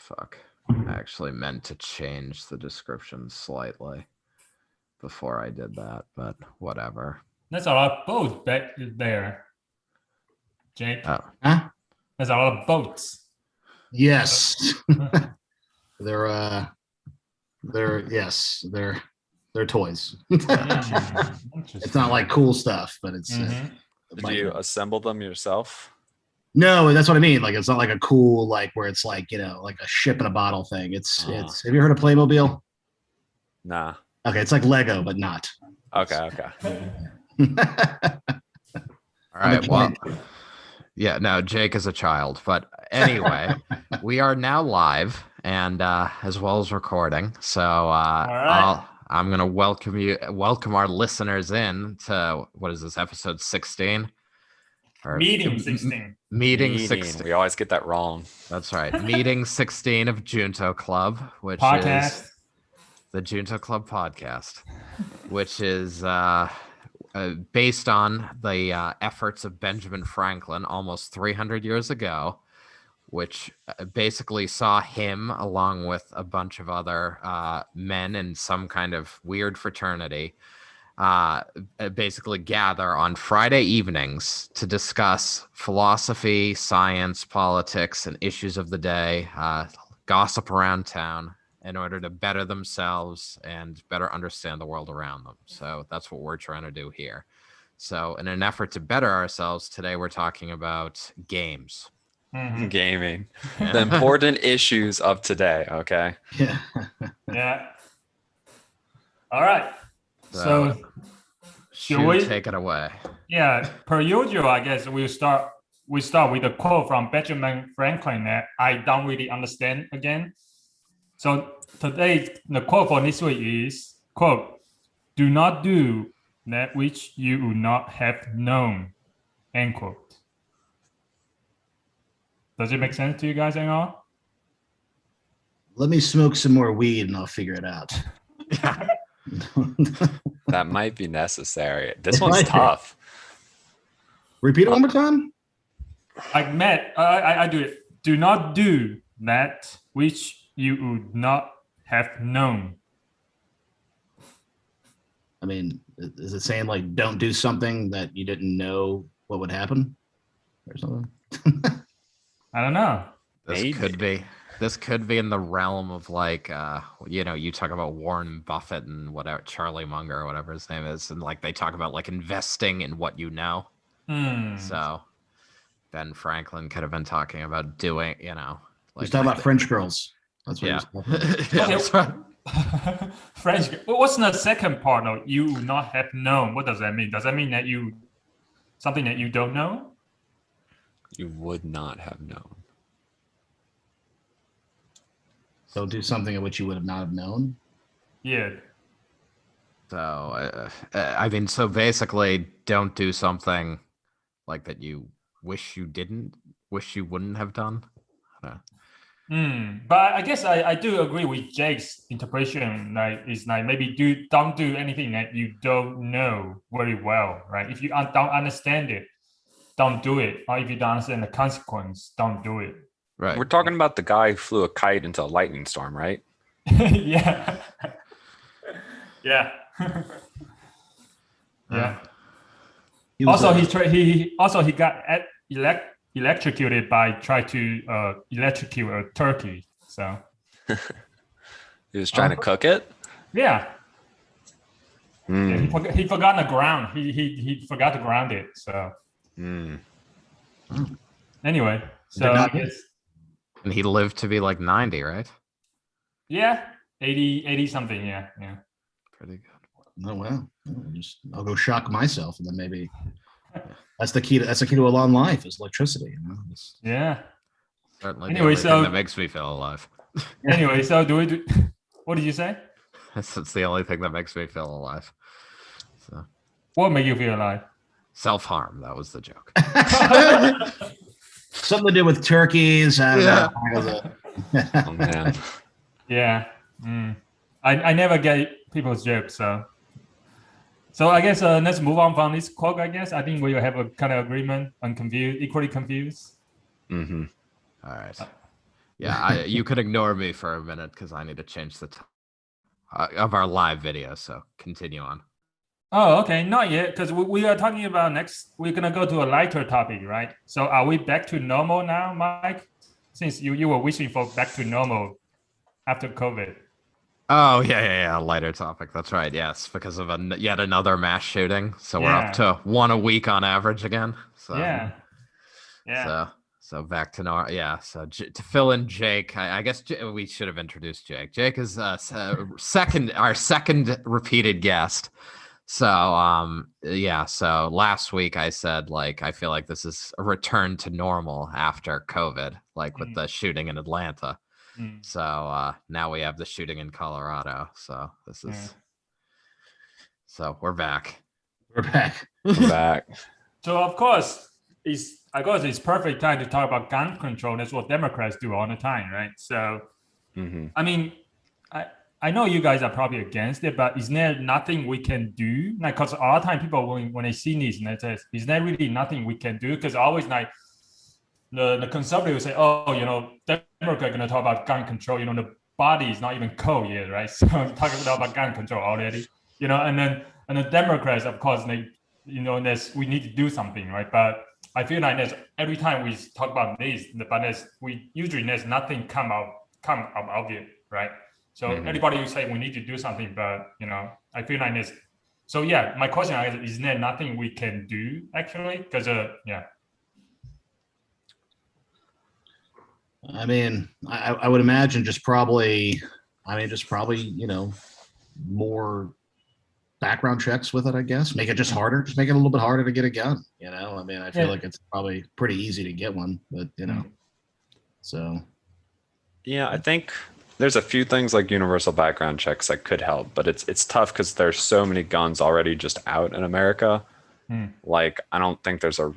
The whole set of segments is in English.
fuck. I actually meant to change the description slightly before I did that, but whatever. That's a lot of boats back there, Jake. Oh. Huh? There's a lot of boats. Yes. They're toys. It's not like cool stuff, but it's. Did you assemble them yourself? No, that's what I mean. Like, it's not like a cool, like where it's like, like a ship in a bottle thing. It's. Have you heard of Playmobil? Nah. Okay, it's like Lego, but not. Okay. All right. Well, yeah, no, Jake is a child. But anyway, we are now live and as well as recording. So I'm going to welcome our listeners in to, what is this, episode 16? Meeting 16. Meeting 16. We always get that wrong. That's right. Meeting 16 of Junto Club, which is the Junto Club podcast, which is based on the efforts of Benjamin Franklin almost 300 years ago, which basically saw him along with a bunch of other men in some kind of weird fraternity basically gather on Friday evenings to discuss philosophy, science, politics, and issues of the day, gossip around town, in order to better themselves and better understand the world around them. So that's what we're trying to do here. So in an effort to better ourselves, today we're talking about games. Mm-hmm. Gaming. The important issues of today, okay? Yeah. All right. So should we take it away? Yeah, per usual, I guess we start with a quote from Benjamin Franklin that I don't really understand again. So today, the quote for this week is, quote, "Do not do that which you would not have known," end quote. Does it make sense to you guys at all? Let me smoke some more weed and I'll figure it out. That might be necessary. This one's tough. Repeat it one more time. Like Matt, I do it. Do not do that which you would not have known. I mean, is it saying like don't do something that you didn't know what would happen or something? I don't know. This could be in the realm of like, you talk about Warren Buffett and whatever, Charlie Munger or whatever his name is. And like, they talk about like investing in what you know. So Ben Franklin could have been talking about doing, like he's talking about French girls. That's what he's talking about. French. What's the second part of you would not have known? What does that mean? Does that mean that something that you don't know? You would not have known. So do something of which you would not have known? Yeah. So, I mean, so basically don't do something like that you wish you wouldn't have done. But I guess I do agree with Jake's interpretation. Maybe don't do anything that you don't know very well, right? If you don't understand it, don't do it. Or if you don't understand the consequence, don't do it. Right. We're talking about the guy who flew a kite into a lightning storm, right? Yeah. Yeah. Yeah. He got electrocuted by trying to electrocute a turkey. So he was trying to cook it. Yeah. Yeah, he forgot the ground. He forgot to ground it. So anyway, so I guess. And he lived to be like 90, right? Yeah, 80 something. Yeah. Pretty good. Oh wow! I'll go shock myself, and then maybe that's the key to a long life is electricity. Yeah. Certainly. Anyway, so that makes me feel alive. Anyway, so what did you say? It's the only thing that makes me feel alive. So. What makes you feel alive? Self-harm. That was the joke. Something to do with turkeys. I don't know. Oh man. Yeah. I never get people's jokes, so I guess let's move on from this quote. I guess I think we have a kind of agreement on equally confused. Mm-hmm. All right. Yeah, you could ignore me for a minute because I need to change the of our live video. So continue on. Oh, okay, not yet, because we are talking about next. We're gonna go to a lighter topic, right? So are we back to normal now, Mike? Since you were wishing for back to normal after COVID. Oh yeah. Lighter topic. That's right. Yes, because of yet another mass shooting. So we're up to one a week on average again. So Yeah. So back to normal. Yeah. So to fill in Jake, I guess we should have introduced Jake. Jake is our second repeated guest. So yeah. So last week I said like I feel like this is a return to normal after COVID, like with the shooting in Atlanta. So now we have the shooting in Colorado. So this is so we're back. We're back. We're back. So of course it's perfect time to talk about gun control. That's what Democrats do all the time, right? So I mean, I know you guys are probably against it, but is there nothing we can do? Like, because a lot of time people when they see this, and they say, is there really nothing we can do? Because always like the conservative will say, oh, Democrats are going to talk about gun control. The body is not even cold yet, right? So I'm talking about gun control already, and then the Democrats, of course, they, we need to do something, right? But I feel like every time we talk about this, but there's nothing come out of it, right? So everybody will say we need to do something, but I feel like this. So yeah, my question is there nothing we can do actually? Because I mean, I would imagine just probably, more background checks with it, I guess. Make it just harder. Just make it a little bit harder to get a gun. I mean, I feel like it's probably pretty easy to get one, but so. Yeah, I think there's a few things like universal background checks that could help, but it's tough because there's so many guns already just out in America. Like, I don't think there's a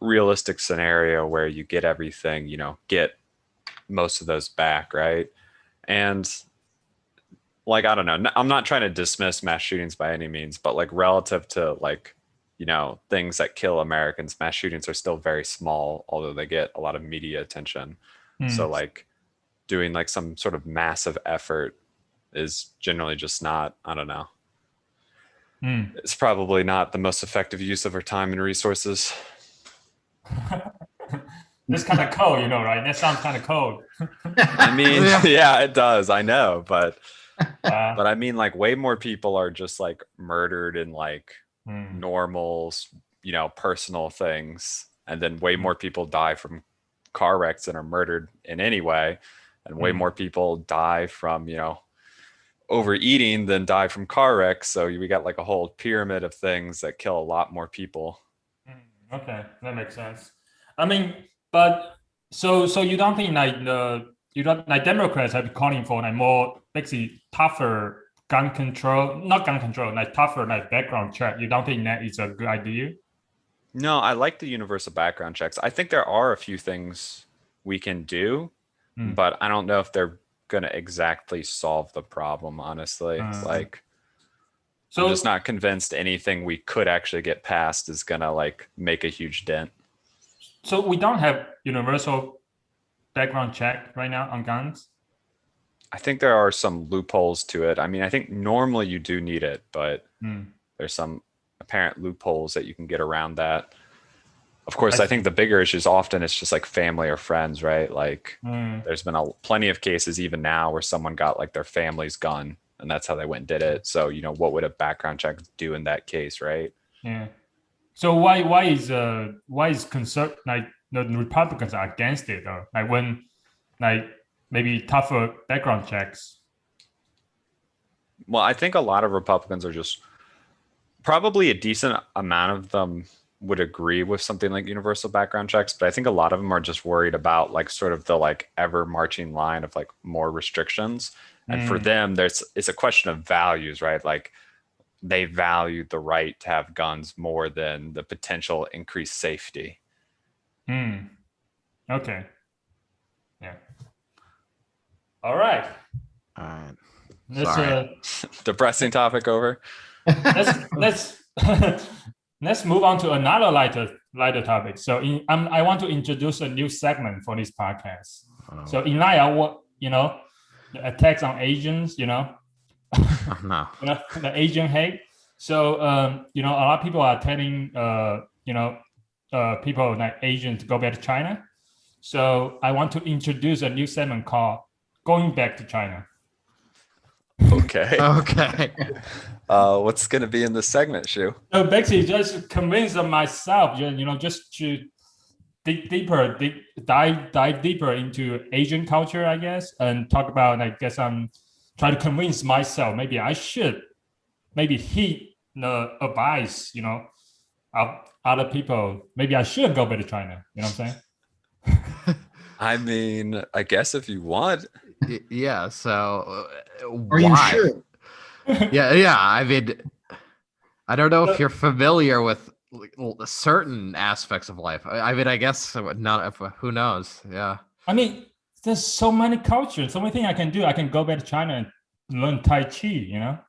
realistic scenario where you get everything, get most of those back, right? And like, I don't know, I'm not trying to dismiss mass shootings by any means, but like relative to like, things that kill Americans, mass shootings are still very small, although they get a lot of media attention. So like doing like some sort of massive effort is generally just not, I don't know. It's probably not the most effective use of our time and resources. That's kind of cold, right? That sounds kind of cold. I mean, yeah, it does. I know, but I mean, like, way more people are just like murdered in like normal, personal things, and then way more people die from car wrecks and are murdered in any way, and way more people die from overeating than die from car wrecks. So we got like a whole pyramid of things that kill a lot more people. Okay, that makes sense. I mean, but so you don't think like Democrats have been calling for like more basically tougher gun control, not gun control, like tougher like background check. You don't think that is a good idea? No, I like the universal background checks. I think there are a few things we can do, but I don't know if they're going to exactly solve the problem, honestly. So I'm just not convinced anything we could actually get passed is going to like make a huge dent. So we don't have universal background check right now on guns? I think there are some loopholes to it. I mean, I think normally you do need it, but there's some apparent loopholes that you can get around that. Of course, I think the bigger issue is often it's just like family or friends, right? Like there's been plenty of cases even now where someone got like their family's gun and that's how they went and did it. So, what would a background check do in that case, right? Yeah. So why is concern like the Republicans are against it though? Like when like maybe tougher background checks. Well, I think a lot of Republicans are just probably a decent amount of them would agree with something like universal background checks, but I think a lot of them are just worried about like sort of the like ever marching line of like more restrictions. And for them, it's a question of values, right? Like they value the right to have guns more than the potential increased safety. Okay. Yeah. All right. Sorry. Depressing topic over. Let's move on to another lighter topic. So I want to introduce a new segment for this podcast. So in light of what, the attacks on Asians, No. The Asian hate. So, a lot of people are telling, people like Asians to go back to China. So I want to introduce a new segment called Going Back to China. Okay. Okay. What's going to be in this segment, Shu? So basically just convince myself, just to dive deeper into Asian culture, I guess, and talk about, I guess I'm trying to convince myself, maybe I should heed the advice, of other people. Maybe I should go back to China. You know what I'm saying? I mean, I guess if you want. Yeah. So Are you sure? Yeah. I mean, I don't know if you're familiar with certain aspects of life. I mean, I guess not. Who knows? Yeah. I mean, there's so many cultures, so many things I can do. I can go back to China and learn Tai Chi.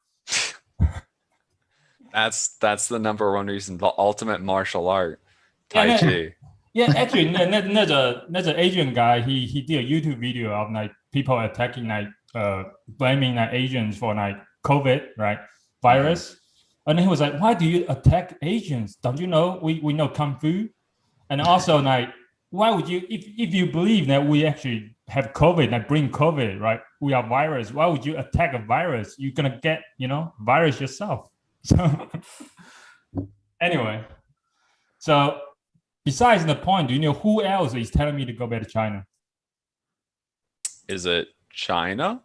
That's the number one reason. The ultimate martial art, Tai Chi. Yeah, actually, there's an Asian guy. He did a YouTube video of like people attacking, blaming Asians for COVID, right, virus. And then he was like, "Why do you attack Asians? Don't you know we know kung fu?" And also why would you, if you believe that we actually have COVID, bring COVID, right? We are virus. Why would you attack a virus? You're gonna get virus yourself. So anyway, so. Besides the point, do you know who else is telling me to go back to China? Is it China?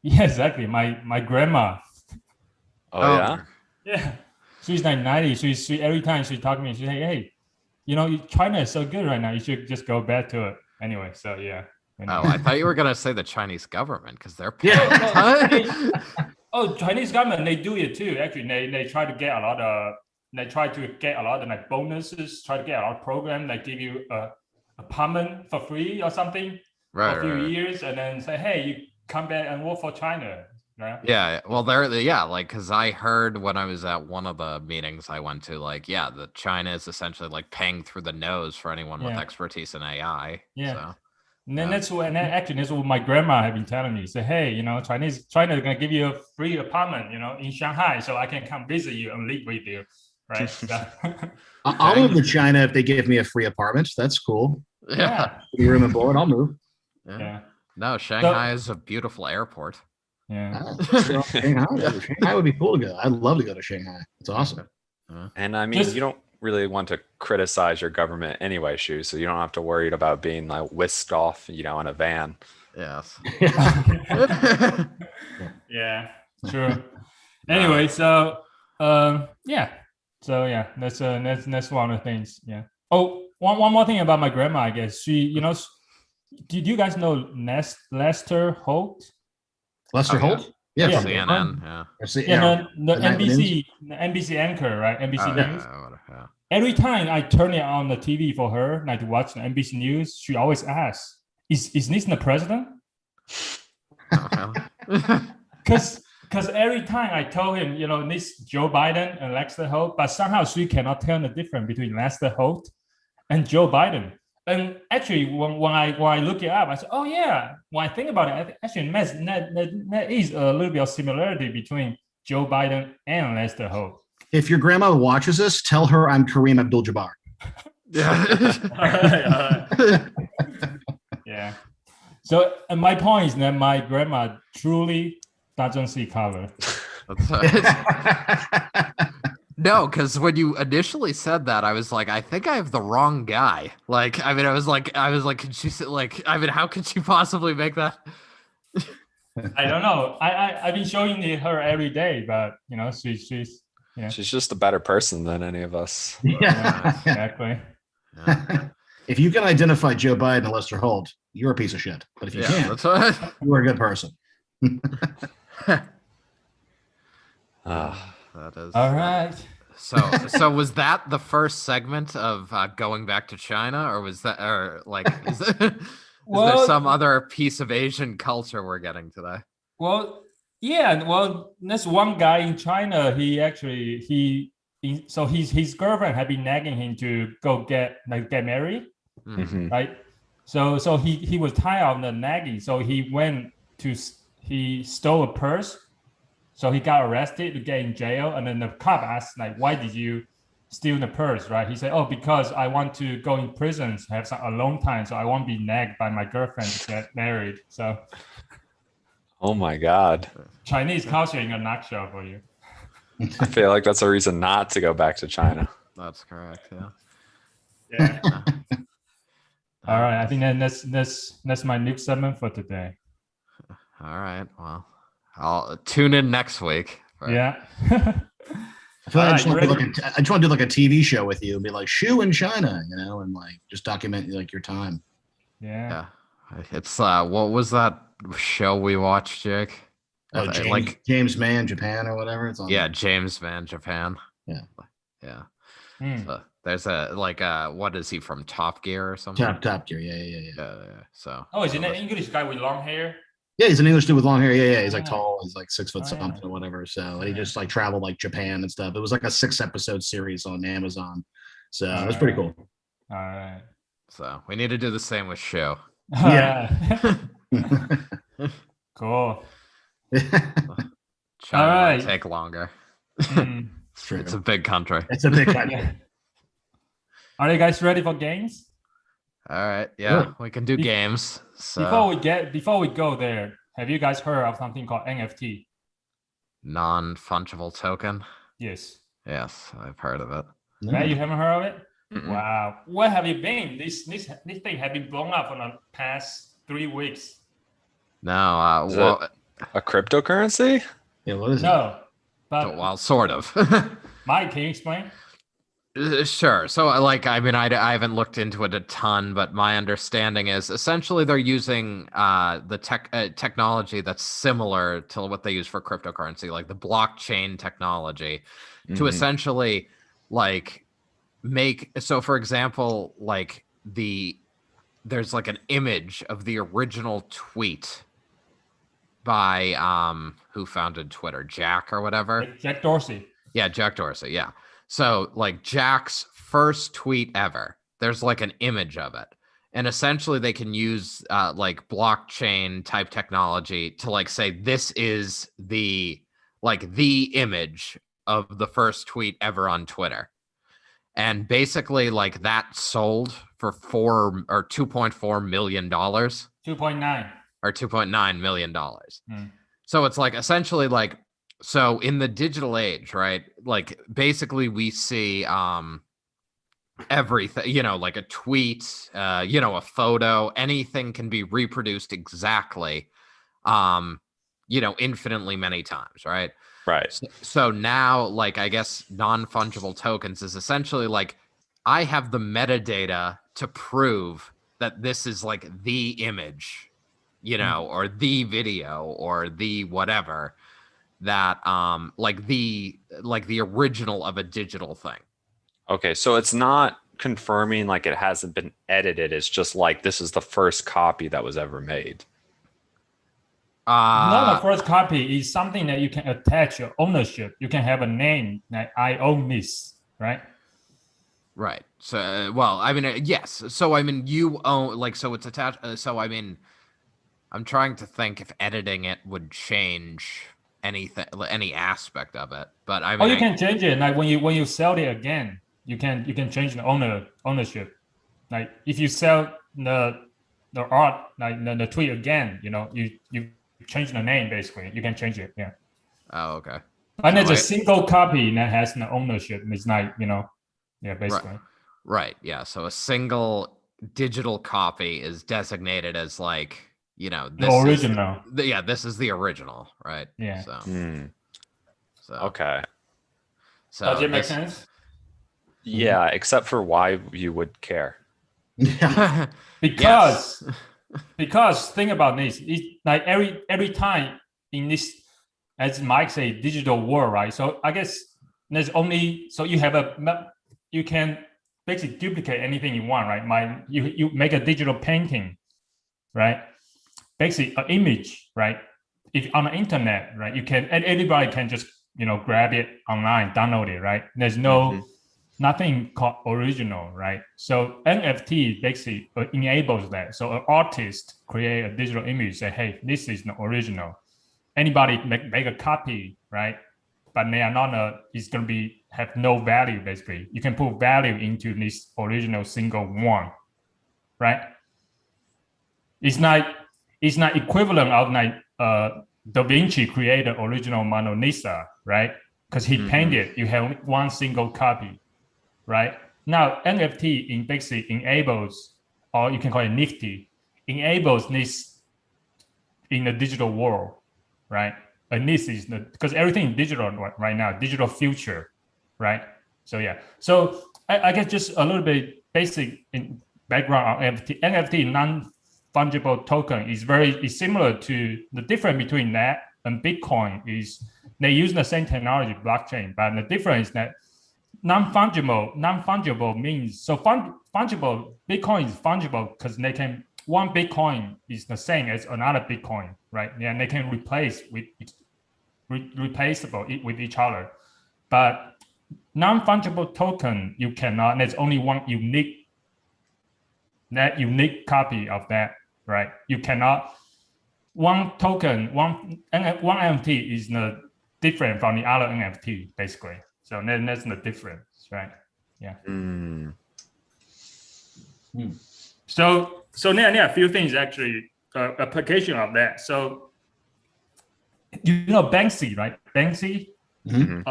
Yeah, exactly. My grandma. Oh, yeah? Yeah. She's 90. She every time she talk to me, she say, "Hey, China is so good right now. You should just go back to it." Anyway, so yeah. Oh, I thought you were gonna say the Chinese government because they're Chinese government, they do it too. Actually, they try to get a lot of. They try to get a lot of bonuses, try to get a lot of programs, give you a apartment for free or something for a few years, and then say, "Hey, you come back and work for China." Right? Yeah. Well, because I heard when I was at one of the meetings I went to, the China is essentially paying through the nose for anyone with expertise in AI. Yeah. So. And then that's what my grandma had been telling me. Say, "Hey, China is gonna give you a free apartment, in Shanghai, so I can come visit you and live with you." Right. So. I'll move to China if they give me a free apartment. That's cool. Yeah. Room and board. I'll move. Yeah. No, Shanghai is a beautiful airport. Yeah. Shanghai would be cool to go. I'd love to go to Shanghai. It's awesome. And I mean, you don't really want to criticize your government anyway, Shu, so you don't have to worry about being whisked off, in a van. Yes. Yeah. True. Anyway, so yeah. So yeah, that's one of the things. Yeah. Oh, one more thing about my grandma, I guess. She, did you guys know Lester Holt? Lester Holt? Yeah. Yeah. CNN. The NBC anchor, right? NBC News. Yeah. Every time I turn it on the TV for her, to watch the NBC News, she always asks, "Is this the president?" Because every time I told him, this Joe Biden and Lester Holt, but somehow she cannot tell the difference between Lester Holt and Joe Biden. And actually, when I look it up, I said, "Oh yeah." When I think about it, actually, there is a little bit of similarity between Joe Biden and Lester Holt. If your grandma watches this, tell her I'm Kareem Abdul-Jabbar. Yeah. Yeah. So my point is that my grandma truly doesn't see color. No, because when you initially said that, I was like, I think I have the wrong guy. I was like, can she how could she possibly make that? I don't know. I've been showing it her every day, but she's She's just a better person than any of us. Yeah, exactly. Yeah. If you can identify Joe Biden and Lester Holt, you're a piece of shit. But if you can't, that's right. you are a good person. That is all right. So was that the first segment of going back to China, or was that, is there some other piece of Asian culture we're getting today? Well, yeah. Well, there's one guy in China. So his girlfriend had been nagging him to go get married, Mm-hmm. right? So he was tired of the nagging. So he stole a purse. So he got arrested to get in jail. And then the cop asked, like, why did you steal the purse, right? He said, oh, because I want to go in prison, have some alone time. So I won't be nagged by my girlfriend to get married. So. Oh my God. Chinese culture in a nutshell for you. I feel like that's a reason not to go back to China. That's correct. Yeah. Yeah. All right. I think that's my news segment for today. All right. Well, I'll tune in next week. Yeah. I feel like I just want to do like a TV show with you and be like shoe in China, and like just document like your time. Yeah. It's what was that show we watched, Jake? Oh, James Man Japan or whatever. It's on. Yeah, James Man Japan. Yeah. Yeah. Mm. So there's what is he from, Top Gear or something? Top Gear. Yeah. So. Oh, is it an English guy with long hair? Yeah, he's an English dude with long hair. Yeah. He's like tall. He's like 6 foot something or whatever. So and he just like traveled like Japan and stuff. It was like a 6-episode series on Amazon. So it was pretty cool. All right. So we need to do the same with show. Yeah. Cool. China All right. might take longer. It's a big country. It's a big country. Yeah. Are you guys ready for games? All right. Yeah, Sure. we can do games. So Before we go there, have you guys heard of something called NFT? non-fungible token. Yes. Yes, I've heard of it. Matt, you haven't heard of it? Mm-mm. Wow. Where have you been? This thing has been blown up for the past 3 weeks. No, Is it a cryptocurrency? Yeah, what is it? No. But well, sort of. Mike, can you explain? Sure. So, I haven't looked into it a ton, but my understanding is essentially they're using the technology that's similar to what they use for cryptocurrency, like the blockchain technology, to essentially like make. So, for example, like there's like an image of the original tweet by who founded Twitter, Jack or whatever. Jack Dorsey. Yeah, Jack Dorsey. Yeah. So like Jack's first tweet ever, there's like an image of it. And essentially they can use like blockchain type technology to like say, this is the image of the first tweet ever on Twitter. And basically like that sold for $2.4 million. 2.9. Or $2.9 million. So it's like essentially like, so in the digital age, right? Like basically we see everything, like a tweet, a photo, anything can be reproduced exactly, infinitely many times, right? Right. So now, like, I guess non-fungible tokens is essentially like, I have the metadata to prove that this is like the image, or the video or the whatever that like the original of a digital thing. Okay, so it's not confirming like it hasn't been edited. It's just like this is the first copy that was ever made. Not the first copy is something that you can attach your ownership. You can have a name that I own this, right? Right. So, well, I mean, yes. So, I mean, you own, like, so it's attached. So, I mean, I'm trying to think if editing it would change anything, any aspect of it. But I mean, you can change it. Like when you sell it again, you can change the ownership. Like if you sell the art, like the tweet again, you change the name basically. You can change it. Yeah. Oh, okay. And there's a single copy that has the ownership. It's like, yeah, basically. Right. Yeah. So a single digital copy is designated as like, this the original. This is the original, right? Yeah. So okay. So does it make sense? Yeah, except for why you would care. Yeah. Because think about this. It's like every time in this, as Mike say, digital world, right? So I guess there's only you can basically duplicate anything you want, right? You make a digital painting, right? Basically an image, right? If on the internet, right, you can, and everybody can just grab it online, download it, right? There's no nothing called original, right? So NFT basically enables that. So an artist create a digital image, say, hey, this is the original. Anybody make a copy, right? But they are not it's going to be have no value, basically. You can put value into this original single one, right? It's not equivalent of like Da Vinci created original Mona Lisa, right? Because he painted, you have one single copy, right? Now NFT basically enables, or you can call it nifty, enables this in the digital world, right? And this is because everything is digital right now, digital future, right? So yeah. So I guess just a little bit basic in background on NFT. NFT, non-fungible token, is similar to the difference between that and Bitcoin is they use the same technology, blockchain, but the difference is that non-fungible means so fungible. Bitcoin is fungible because they can. One Bitcoin is the same as another Bitcoin, right? Yeah, and they can replaceable with each other. But non-fungible token, you cannot. There's only one unique copy of that, right? You cannot. One token, one NFT is different from the other NFT, basically. So that's the difference, right? Yeah. So there are a few things actually application of that. So you know Banksy, right? Banksy. Yeah.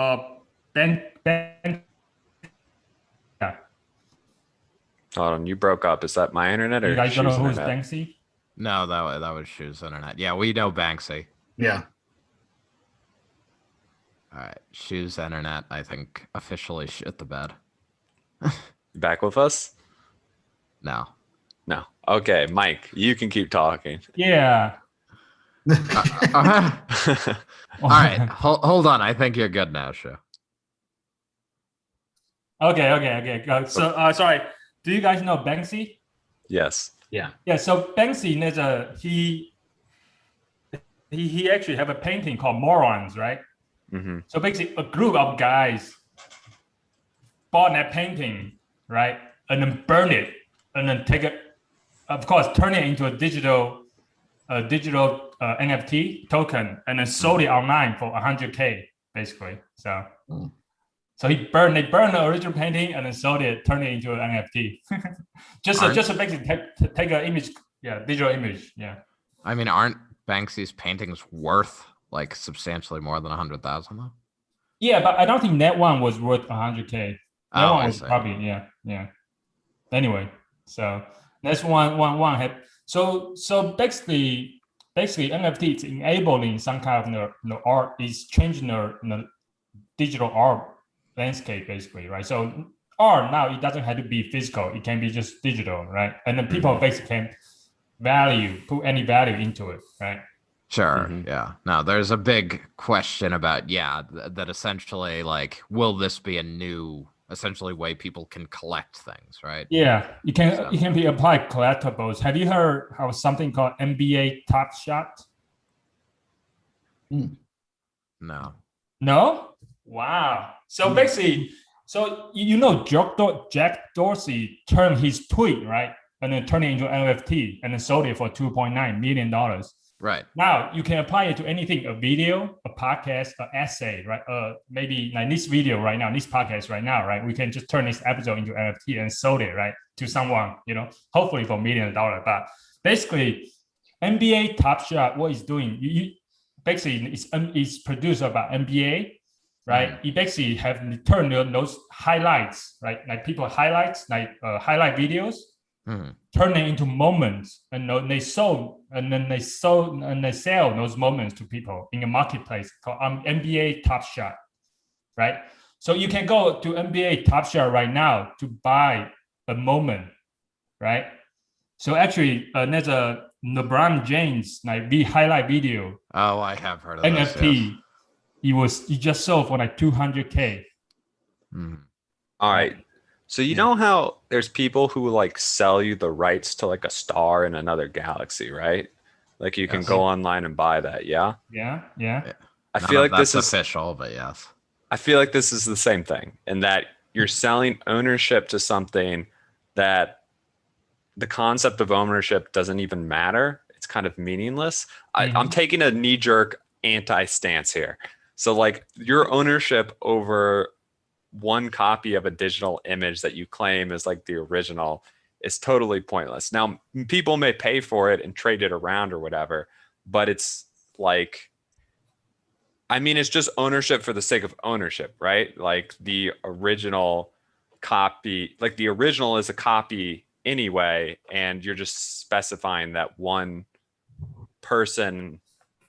Hold on, you broke up. Is that my internet or You guys don't know who's internet? Banksy? No, that was Shu's internet. Yeah, we know Banksy. Yeah. All right, Shu's internet, I think, officially shit the bed. Back with us? No. No. Okay, Mike, you can keep talking. Yeah. All right, hold on. I think you're good now, Shu. Okay. So sorry. Do you guys know Banksy? Yes. Yeah. Yeah. So Banksy, he actually have a painting called Morons, right? So basically, a group of guys bought that painting, right, and then burn it, and then take it, of course, turn it into a digital NFT token, and then sold it online for 100K, basically. So, they burned the original painting and then sold it, turned it into an NFT. just to basically take an image, digital image, I mean, aren't Banksy's paintings worth like substantially more than 100,000 though? Yeah, but I don't think that one was worth 100K. That one was probably yeah. Anyway, so that's one had. So basically NFT is enabling some kind of the art, is changing the digital art landscape, basically, right? So art now, it doesn't have to be physical, it can be just digital, right? And then people basically can put any value into it, right? Sure. Yeah. Now there's a big question about that essentially, like, will this be a new essentially way people can collect things, right? Yeah, it can be applied collectibles. Have you heard of something called NBA Top Shot? No? Wow. So basically, Jack Dorsey turned his tweet, right, and then turned it into NFT and then sold it for $2.9 million. Right. Now you can apply it to anything: a video, a podcast, an essay, right? Maybe like this video right now, this podcast right now, right? We can just turn this episode into NFT and sold it, right, to someone, hopefully for $1 million. But basically, NBA Top Shot, what it's doing, basically it's produced about NBA, right? You basically have turned those highlights, right? Like people highlights, like highlight videos, turn it into moments, and they sell those moments to people in a marketplace called NBA Top Shot, right? So you can go to NBA Top Shot right now to buy a moment, right? So actually, there's a LeBron James highlight video. Oh, I have heard of NFT. This, He just sold for like 200K. All right. So you know how there's people who like sell you the rights to like a star in another galaxy, right? Like you can go online and buy that. Yeah. Yeah. I feel like this is official, but yes. I feel like this is the same thing in that you're selling ownership to something that the concept of ownership doesn't even matter. It's kind of meaningless. I'm taking a knee-jerk anti-stance here. So like your ownership over one copy of a digital image that you claim is like the original is totally pointless. Now, people may pay for it and trade it around or whatever, but it's like, I mean, it's just ownership for the sake of ownership, right? Like the original copy, like the original is a copy anyway, and you're just specifying that one person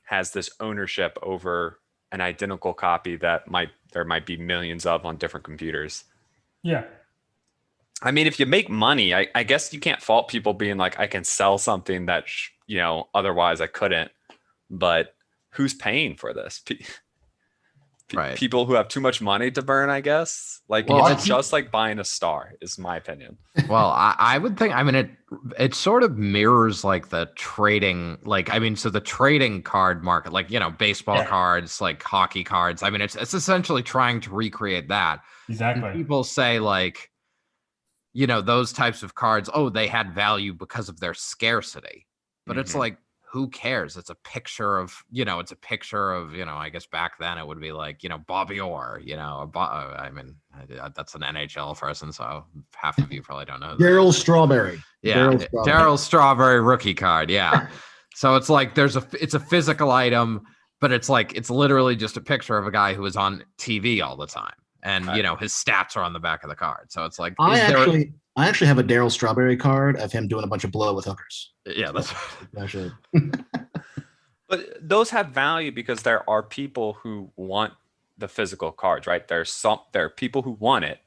has this ownership over an identical copy that there might be millions of on different computers. Yeah. I mean, if you make money, I guess you can't fault people being like, I can sell something that, otherwise I couldn't. But who's paying for this? Right. People who have too much money to burn, I guess. Like, Well, it's just like buying a star, is my opinion. Well, I would think, I mean, it sort of mirrors like the trading, so the trading card market, like, baseball cards, like hockey cards. I mean, it's essentially trying to recreate that. Exactly. And people say like, those types of cards, they had value because of their scarcity. But it's like, who cares? It's a picture of, I guess back then it would be like, Bobby Orr, I mean, that's an NHL person. So half of you probably don't know. Darryl Strawberry. Yeah. Darryl Strawberry rookie card. Yeah. So it's like, it's a physical item, but it's like, it's literally just a picture of a guy who is on TV all the time. And, his stats are on the back of the card. So it's like, I actually have a Darryl Strawberry card of him doing a bunch of blow with hookers. Yeah, that's actually. But those have value because there are people who want the physical cards, right? There are people who want it,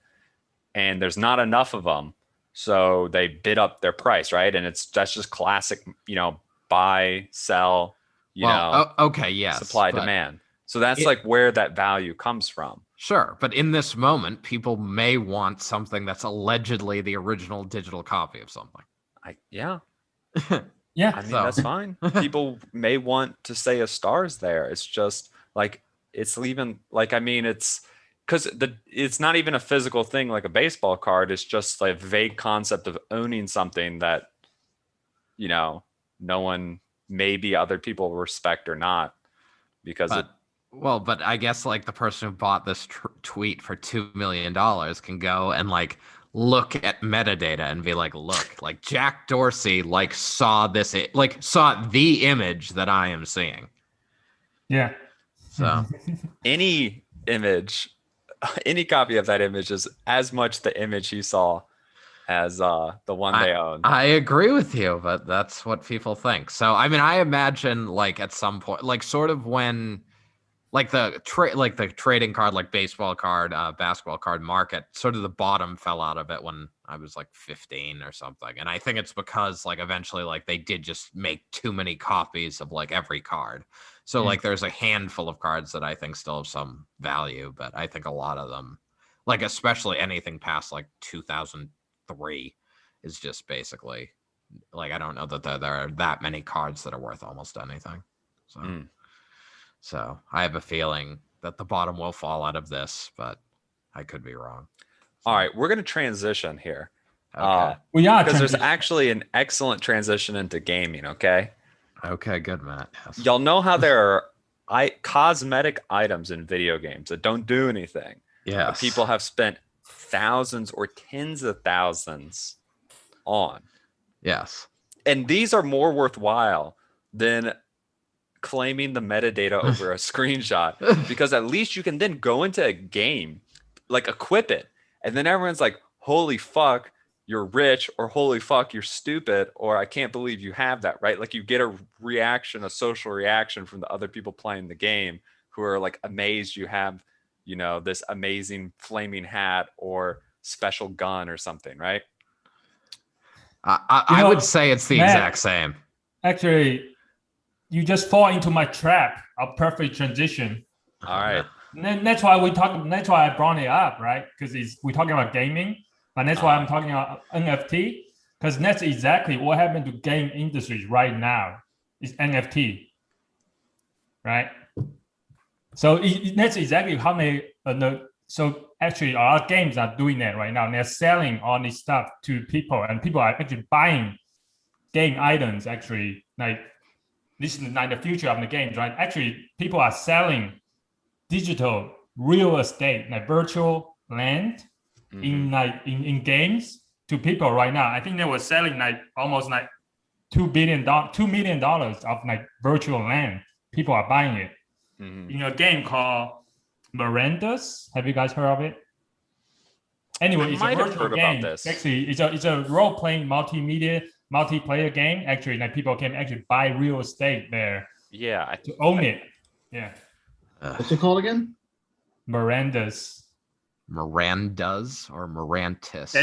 and there's not enough of them, so they bid up their price, right? And that's just classic, buy, sell, okay, yes, supply demand. So that's like where that value comes from. Sure, but in this moment, people may want something that's allegedly the original digital copy of something. Yeah. Yeah. I mean, that's fine. People may want to say a star's there. It's just like, it's even like, I mean, it's because it's not even a physical thing like a baseball card. It's just like a vague concept of owning something that, no one, maybe other people respect or not, because but I guess like the person who bought this tweet for $2 million can go and like look at metadata and be like, look, like Jack Dorsey saw the image that I am seeing. Yeah. So any image, any copy of that image is as much the image he saw as the one they own. I agree with you, but that's what people think. So I mean, I imagine like at some point, like sort of when like the trading card, like baseball card, basketball card market, sort of the bottom fell out of it when I was like 15 or something. And I think it's because like eventually like they did just make too many copies of like every card. So like there's a handful of cards that I think still have some value, but I think a lot of them, like especially anything past like 2003 is just basically like, I don't know that there are that many cards that are worth almost anything. So. So I have a feeling that the bottom will fall out of this, but I could be wrong. So. All right, we're going to transition here. Okay. Because there's actually an excellent transition into gaming, okay? Okay, good, Matt. Yes. Y'all know how there are cosmetic items in video games that don't do anything. Yeah. People have spent thousands or tens of thousands on. Yes. And these are more worthwhile than claiming the metadata over a screenshot, because at least you can then go into a game, like equip it, and then everyone's like, holy fuck, you're rich, or holy fuck, you're stupid, or I can't believe you have that, right? Like you get a social reaction from the other people playing the game who are like amazed you have, this amazing flaming hat or special gun or something, right? I would say it's the exact same. Actually, you just fall into my trap of perfect transition. All right. And that's why that's why I brought it up, right? Because we're talking about gaming, but that's why I'm talking about NFT, because that's exactly what happened to game industries right now is NFT, right? So that's exactly how they so actually a lot of games are doing that right now. They're selling all this stuff to people, and people are actually buying game items. Actually, like this is like the future of the games, right? Actually, people are selling digital real estate, like virtual land, in in games to people right now. I think they were selling like almost like $2 million of like virtual land. People are buying it in a game called Miranda's. Have you guys heard of it? Anyway, it's a virtual game. Actually, it's a role-playing multiplayer game. Actually, like people can actually buy real estate there. Yeah, to own it. Yeah. What's it called again? Miranda's. Miranda's or Mirantis?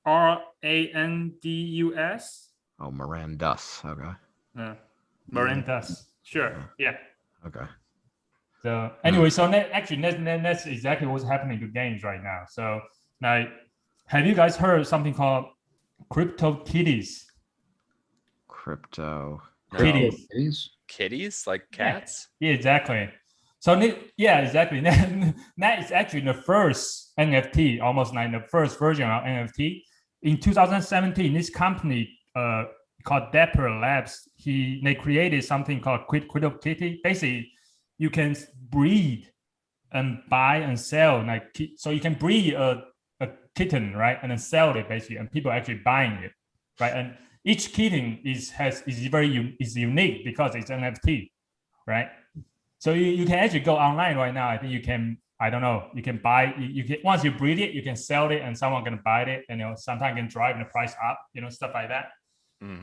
Mirandus. Oh, Miranda's. Okay. Yeah. Miranda's. Sure. Yeah. Okay. So anyway, so that's exactly what's happening to games right now. So like, have you guys heard something called Cryptokitties? Kitties? Kitties, like cats? Yeah, exactly. So yeah, exactly. That is actually the first NFT, almost like the first version of NFT. In 2017, this company called Dapper Labs, they created something called Cryptokitty. Basically, you can breed and buy and sell, like, so you can breed a kitten, right, and then sell it basically, and people are actually buying it, right? And each kitten is unique because it's NFT, right? So you can actually go online right now. I think you can. I don't know. You can buy. You can, once you breed it, you can sell it, and someone can buy it, and sometimes can drive the price up. Stuff like that.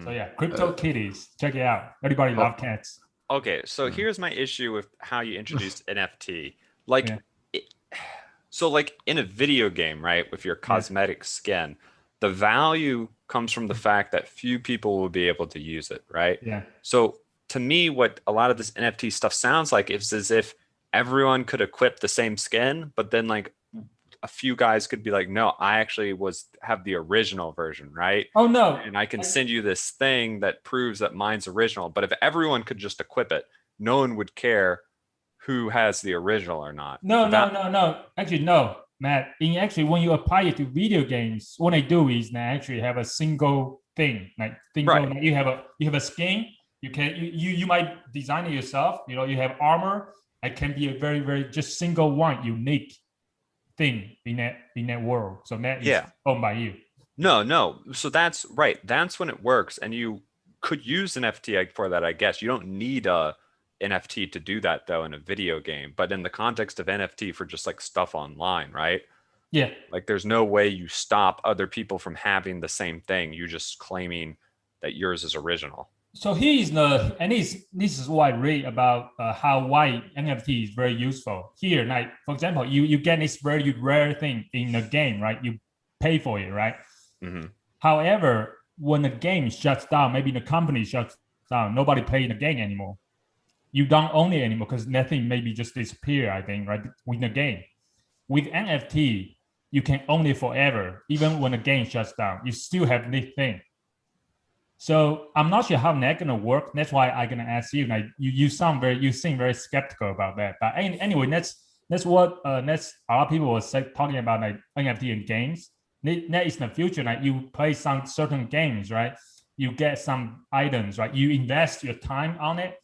So yeah, Cryptokitties. Check it out. Everybody love cats. Okay, so here's my issue with how you introduced NFT. So like in a video game, right, with your cosmetic skin, the value comes from the fact that few people will be able to use it, right? Yeah. So to me, what a lot of this NFT stuff sounds like is as if everyone could equip the same skin, but then like a few guys could be like, no, I actually have the original version, right? Oh no. And I can send you this thing that proves that mine's original. But if everyone could just equip it, no one would care who has the original or not. No. Actually, no, Matt. When you apply it to video games, what they do is they actually have a single thing, like you have a skin. You might design it yourself. You have armor. It can be a very, very just single one unique thing in that world. So that is owned by you. No. So that's right. That's when it works, and you could use an NFT for that, I guess. You don't need a NFT to do that though in a video game, but in the context of NFT for just like stuff online, right? Yeah. Like there's no way you stop other people from having the same thing. You just claiming that yours is original. So this is what I read about why NFT is very useful. Here, like for example, you get this very rare thing in the game, right? You pay for it, right? Mm-hmm. However, when the game shuts down, maybe the company shuts down, nobody plays the game anymore. You don't own it anymore because nothing maybe just disappear, I think, right? With the game. With NFT, you can own it forever. Even when the game shuts down, you still have this thing. So I'm not sure how that's gonna work. That's why I'm gonna ask you. Like you seem very skeptical about that. But anyway, that's a lot of people were talking about like NFT in games. That is in the future. Like you play some certain games, right? You get some items, right? You invest your time on it,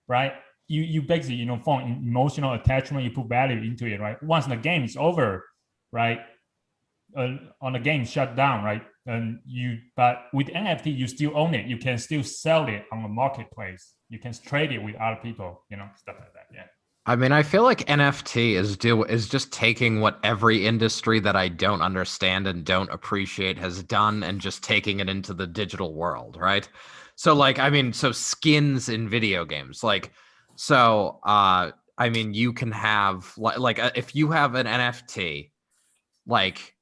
right? You basically form emotional attachment. You put value into it, right? Once the game is over, right? On the game shut down, right? But with NFT, you still own it. You can still sell it on the marketplace. You can trade it with other people, stuff like that. Yeah. I mean, I feel like NFT is just taking what every industry that I don't understand and don't appreciate has done and just taking it into the digital world, right? So like, I mean, so skins in video games, like, so I mean, you can have like if you have an NFT, like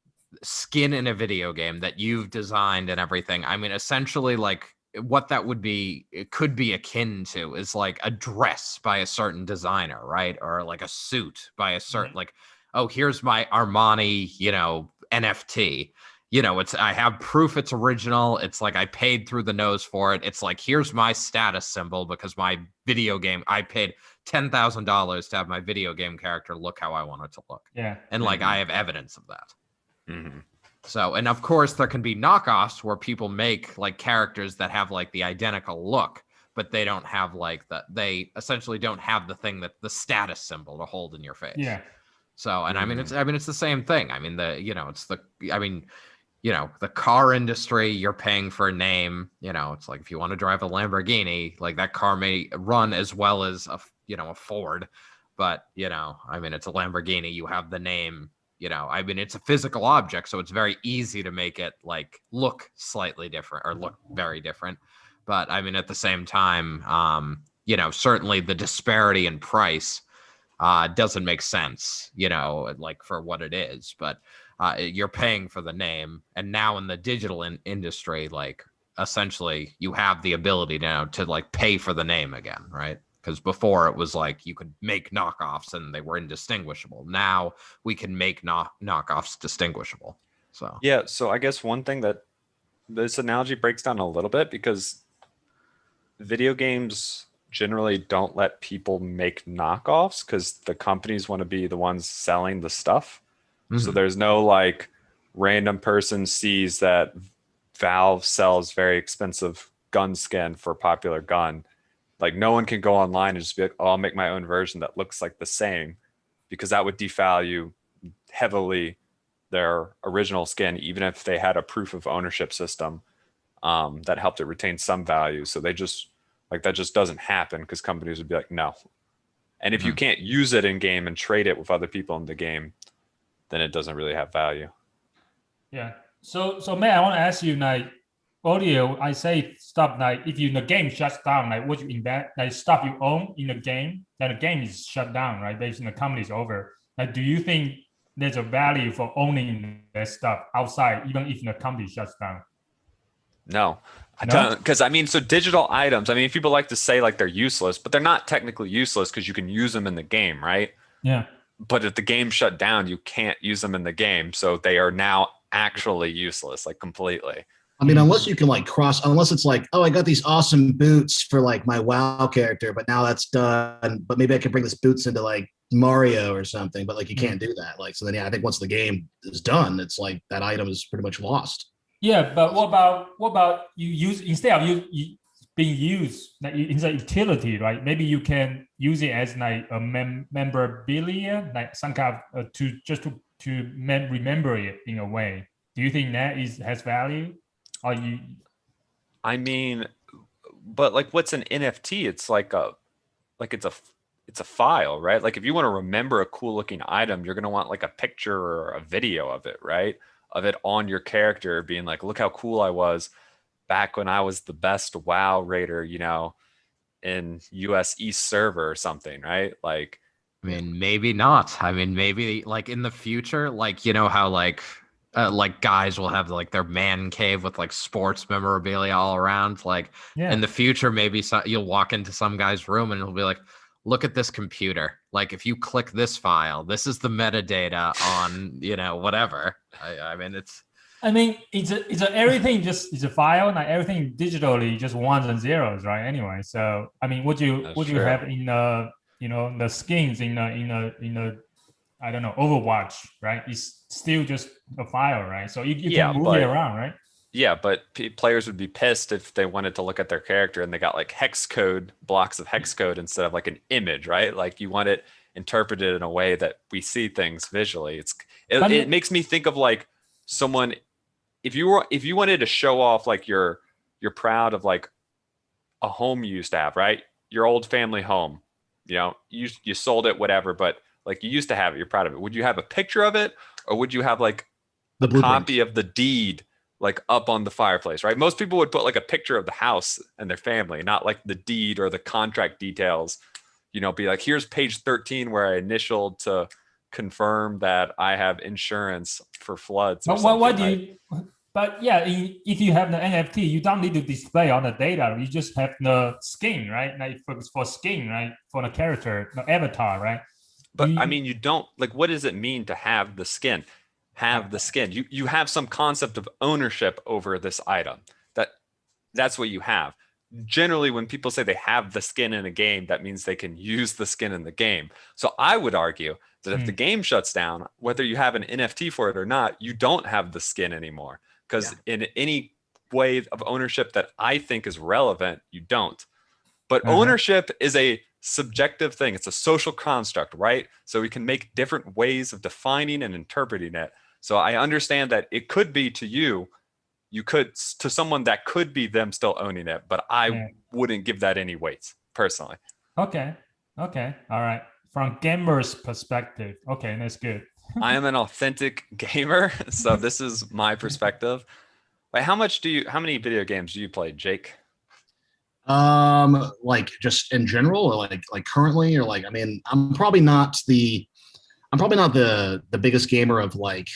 skin in a video game that you've designed and everything, I mean, essentially like what that would be, it could be akin to is like a dress by a certain designer, right? Or like a suit by a certain, like, oh, here's my Armani, NFT, I have proof it's original. It's like I paid through the nose for it. It's like, here's my status symbol because my video game, I paid $10,000 to have my video game character look how I want it to look. Yeah. And like, I have evidence of that. Mm-hmm. So, and of course there can be knockoffs where people make like characters that have like the identical look, but they don't have like they essentially don't have the thing that the status symbol to hold in your face. Yeah. So, and I mean, it's the same thing. I mean, the car industry, you're paying for a name, it's like if you want to drive a Lamborghini, like that car may run as well as a Ford, but I mean, it's a Lamborghini, you have the name, I mean, it's a physical object, so it's very easy to make it like look slightly different or look very different. But I mean, at the same time, certainly the disparity in price doesn't make sense, like for what it is, but you're paying for the name. And now in the digital industry, like essentially you have the ability now to like pay for the name again, right? Because before it was like you could make knockoffs and they were indistinguishable. Now we can make knockoffs distinguishable. So yeah, so I guess one thing that this analogy breaks down a little bit, because video games generally don't let people make knockoffs because the companies want to be the ones selling the stuff. So there's no like random person sees that Valve sells very expensive gun skin for a popular gun. Like no one can go online and just be like, oh, I'll make my own version that looks like the same, because that would devalue heavily their original skin, even if they had a proof of ownership system that helped it retain some value. So they just like, that just doesn't happen because companies would be like, no. And if you can't use it in game and trade it with other people in the game, then it doesn't really have value. Yeah. So Matt, I want to ask you, like, earlier I say stop, like if the game shuts down, like what you invest, like stuff you own in the game, then the game is shut down, right? Basically the company is over. Like, do you think there's a value for owning that stuff outside, even if the company shuts down? No, I don't, because I mean, so digital items, I mean, people like to say like they're useless, but they're not technically useless because you can use them in the game, right? Yeah. But if the game shut down, you can't use them in the game. So they are now actually useless, like completely. I mean, unless you can like unless it's like, oh, I got these awesome boots for like my WoW character, but now that's done. But maybe I can bring this boots into like Mario or something, but like you can't do that. Like, so then, yeah, I think once the game is done, it's like that item is pretty much lost. Yeah, but what about you use, instead of you being used like in the utility, right? Maybe you can use it as like a memorabilia, like some kind of to remember it in a way. Do you think that has value? Or you? I mean, but like, what's an NFT? It's like it's a file, right? Like if you want to remember a cool looking item, you're gonna want like a picture or a video of it, right? Of it on your character, being like, look how cool I was back when I was the best WoW raider, in US East server or something, right? Like, I mean, maybe not. I mean, maybe like in the future, like, how like guys will have like their man cave with like sports memorabilia all around. Like in the future, maybe you'll walk into some guy's room and he'll be like, look at this computer. Like if you click this file, this is the metadata on, whatever. I mean, it's everything just is a file, like everything digitally just ones and zeros, right? Anyway, so I mean, what you have in the skins in the I don't know, Overwatch, right? It's still just a file, right? So you can move it around, right? Yeah, but players would be pissed if they wanted to look at their character and they got like hex code, blocks of hex code instead of like an image, right? Like you want it interpreted in a way that we see things visually. It makes me think of like someone, if you wanted to show off like you're proud of like a home you used to have, right? Your old family home, you sold it, whatever, but like you used to have it, you're proud of it. Would you have a picture of it, or would you have like a copy of the deed like up on the fireplace, right? Most people would put like a picture of the house and their family, not like the deed or the contract details, be like, here's page 13 where I initialed to confirm that I have insurance for floods. But yeah, if you have the NFT, you don't need to display all the data. You just have the skin, right? Like for skin, right? For the character, the avatar, right? But I mean, you don't like, what does it mean to have the skin? have the skin. You have some concept of ownership over this item. That's what you have. Generally, when people say they have the skin in a game, that means they can use the skin in the game. So I would argue that if the game shuts down, whether you have an NFT for it or not, you don't have the skin anymore. Because in any way of ownership that I think is relevant, you don't. But ownership is a subjective thing. It's a social construct, right? So we can make different ways of defining and interpreting it. So I understand that it could be to you could, to someone that could be them still owning it, but I wouldn't give that any weight personally. Okay. All right. From gamer's perspective. Okay, that's good. I am an authentic gamer, so this is my perspective. Wait, how many video games do you play, Jake? Like just in general, or like currently, or like, I mean, I'm probably not the biggest gamer of like,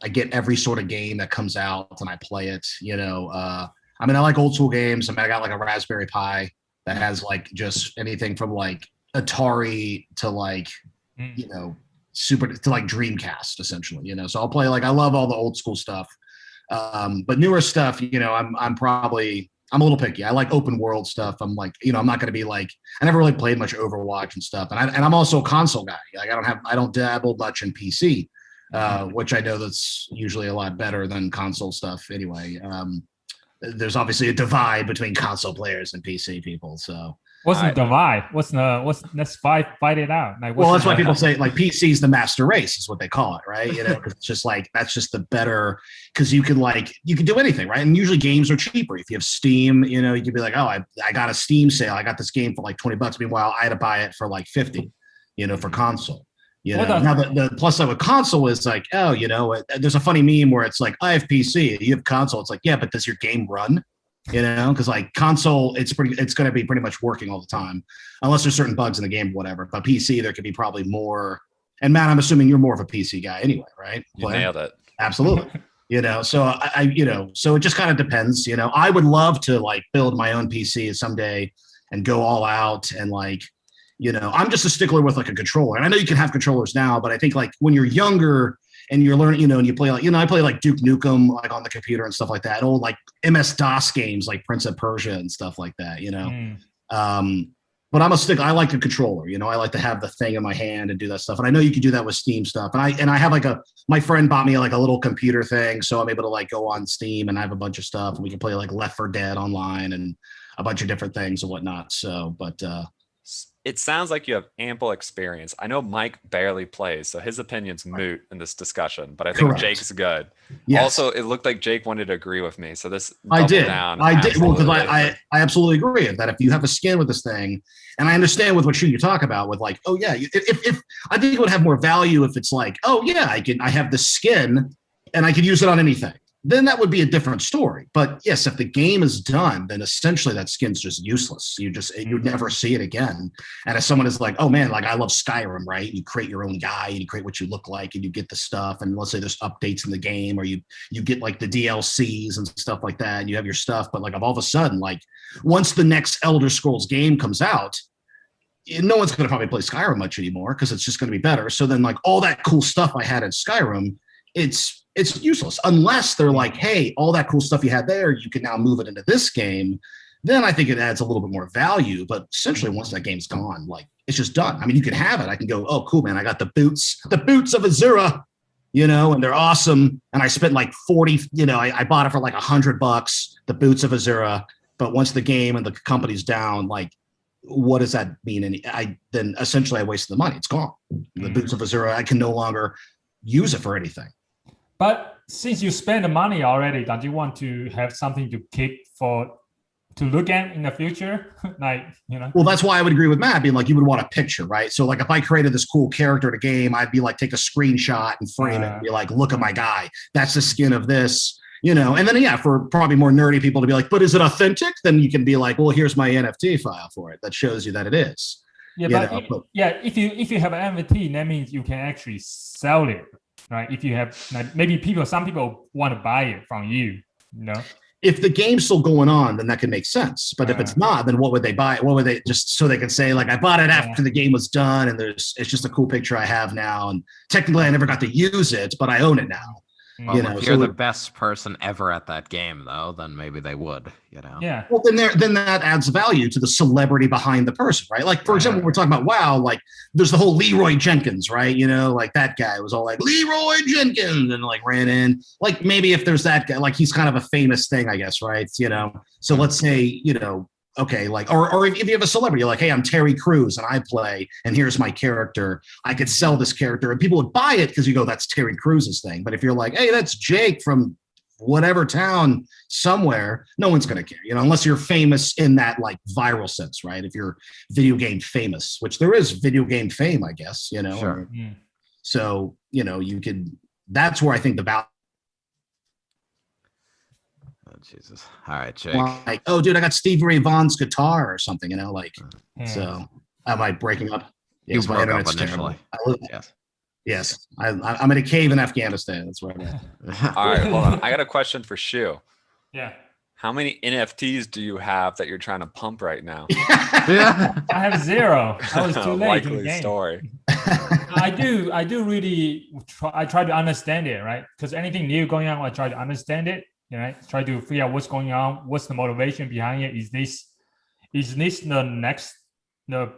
I get every sort of game that comes out and I play it, I mean, I like old school games. I mean, I got like a Raspberry Pi that has like just anything from like Atari to like, super to like Dreamcast essentially, so I'll play, like, I love all the old school stuff. But newer stuff, I'm a little picky. I like open world stuff. I'm like, I'm not going to be like, I never really played much Overwatch and stuff. And I'm also a console guy. Like I don't dabble much in PC, which I know that's usually a lot better than console stuff anyway. There's obviously a divide between console players and PC people. So what's the divide? Let's fight it out. Like, well, that's why people say like PC is the master race is what they call it, right? It's just like, that's just the better, because you can do anything, right? And usually games are cheaper. If you have Steam, you could be like, oh, I got a Steam sale. I got this game for like $20. Meanwhile, I had to buy it for like 50, for console. Now the plus side with console is like, oh, there's a funny meme where it's like, I have PC, you have console. It's like, yeah, but does your game run? Because like console, it's going to be pretty much working all the time, unless there's certain bugs in the game or whatever. But PC, there could be probably more. And Matt, I'm assuming you're more of a PC guy anyway, right? You nailed it. Absolutely. So so it just kind of depends. I would love to like build my own PC someday and go all out and like, I'm just a stickler with like a controller. And I know you can have controllers now, but I think like when you're younger and you're learning, and you play like, I play like Duke Nukem like on the computer and stuff like that. Old like MS-DOS games like Prince of Persia and stuff like that, But I like a controller, I like to have the thing in my hand and do that stuff. And I know you can do that with Steam stuff. And I have like my friend bought me like a little computer thing, so I'm able to like go on Steam and I have a bunch of stuff, and we can play like Left 4 Dead online and a bunch of different things and whatnot. So, but it sounds like you have ample experience. I know Mike barely plays, so his opinion's moot in this discussion, but I think Jake's good. Yes. Also, it looked like Jake wanted to agree with me. So this I did. Well, because I absolutely agree that if you have a skin with this thing, and I understand with what you talk about with like, oh yeah, if I think it would have more value if it's like, oh yeah, I have the skin and I can use it on anything. Then that would be a different story. But yes, if the game is done, then essentially that skin's just useless. You'd never see it again. And if someone is like, oh man, like I love Skyrim, right? You create your own guy and you create what you look like and you get the stuff. And let's say there's updates in the game, or you get like the DLCs and stuff like that, and you have your stuff. But like all of a sudden, like once the next Elder Scrolls game comes out, no one's going to probably play Skyrim much anymore because it's just going to be better. So then like all that cool stuff I had in Skyrim, it's useless unless they're like, hey, all that cool stuff you had there, you can now move it into this game. Then I think it adds a little bit more value. But essentially, once that game's gone, like it's just done. I mean, you can have it. I can go, oh, cool, man, I got the boots of Azura, and they're awesome. And I spent like 40, I bought it for like $100, the boots of Azura. But once the game and the company's down, like, what does that mean? And then essentially I wasted the money. It's gone. The boots of Azura, I can no longer use it for anything. But since you spend the money already, don't you want to have something to keep to look at in the future? Well, that's why I would agree with Matt, being like, you would want a picture, right? So like if I created this cool character in a game, I'd be like, take a screenshot and frame it and be like, look at my guy. That's the skin of this, and then, for probably more nerdy people to be like, but is it authentic? Then you can be like, well, here's my NFT file for it. That shows you that it is. Yeah, if you have an NFT, that means you can actually sell it. Right, if you have maybe some people want to buy it from you, if the game's still going on, then that can make sense. But if it's not, then what would they buy? What would they just so they can say like I bought it after the game was done, and it's just a cool picture I have now, and technically I never got to use it, but I own it now. Well, if you're the best person ever at that game, though, then maybe they would, Yeah. Well, then that adds value to the celebrity behind the person, right? Like, for example, we're talking about WoW, like, there's the whole Leroy Jenkins, right? Like that guy was all like, Leroy Jenkins, and like ran in. Like, maybe if there's that guy, like, he's kind of a famous thing, I guess, right? So let's say, okay, like, or if you have a celebrity, like, hey, I'm Terry Crews and I play, and here's my character. I could sell this character, and people would buy it because you go, that's Terry Crews' thing. But if you're like, hey, that's Jake from whatever town somewhere, no one's going to care, unless you're famous in that like viral sense, right? If you're video game famous, which there is video game fame, I guess, Sure. So, you could, that's where I think the value. Jesus. All right, Jake. Like, oh, dude, I got Stevie Ray Vaughan's guitar or something, So am I breaking up? Yes, my internet's terrible. Yes. I'm in a cave in Afghanistan. That's where I'm at. All right, hold on. I got a question for Shu. Yeah. How many NFTs do you have that you're trying to pump right now? I have 0. I was too late in the Likely game. story. I do really I try to understand it, right? Because anything new going on, I try to understand it. Try to figure out what's going on, what's the motivation behind it. Is this the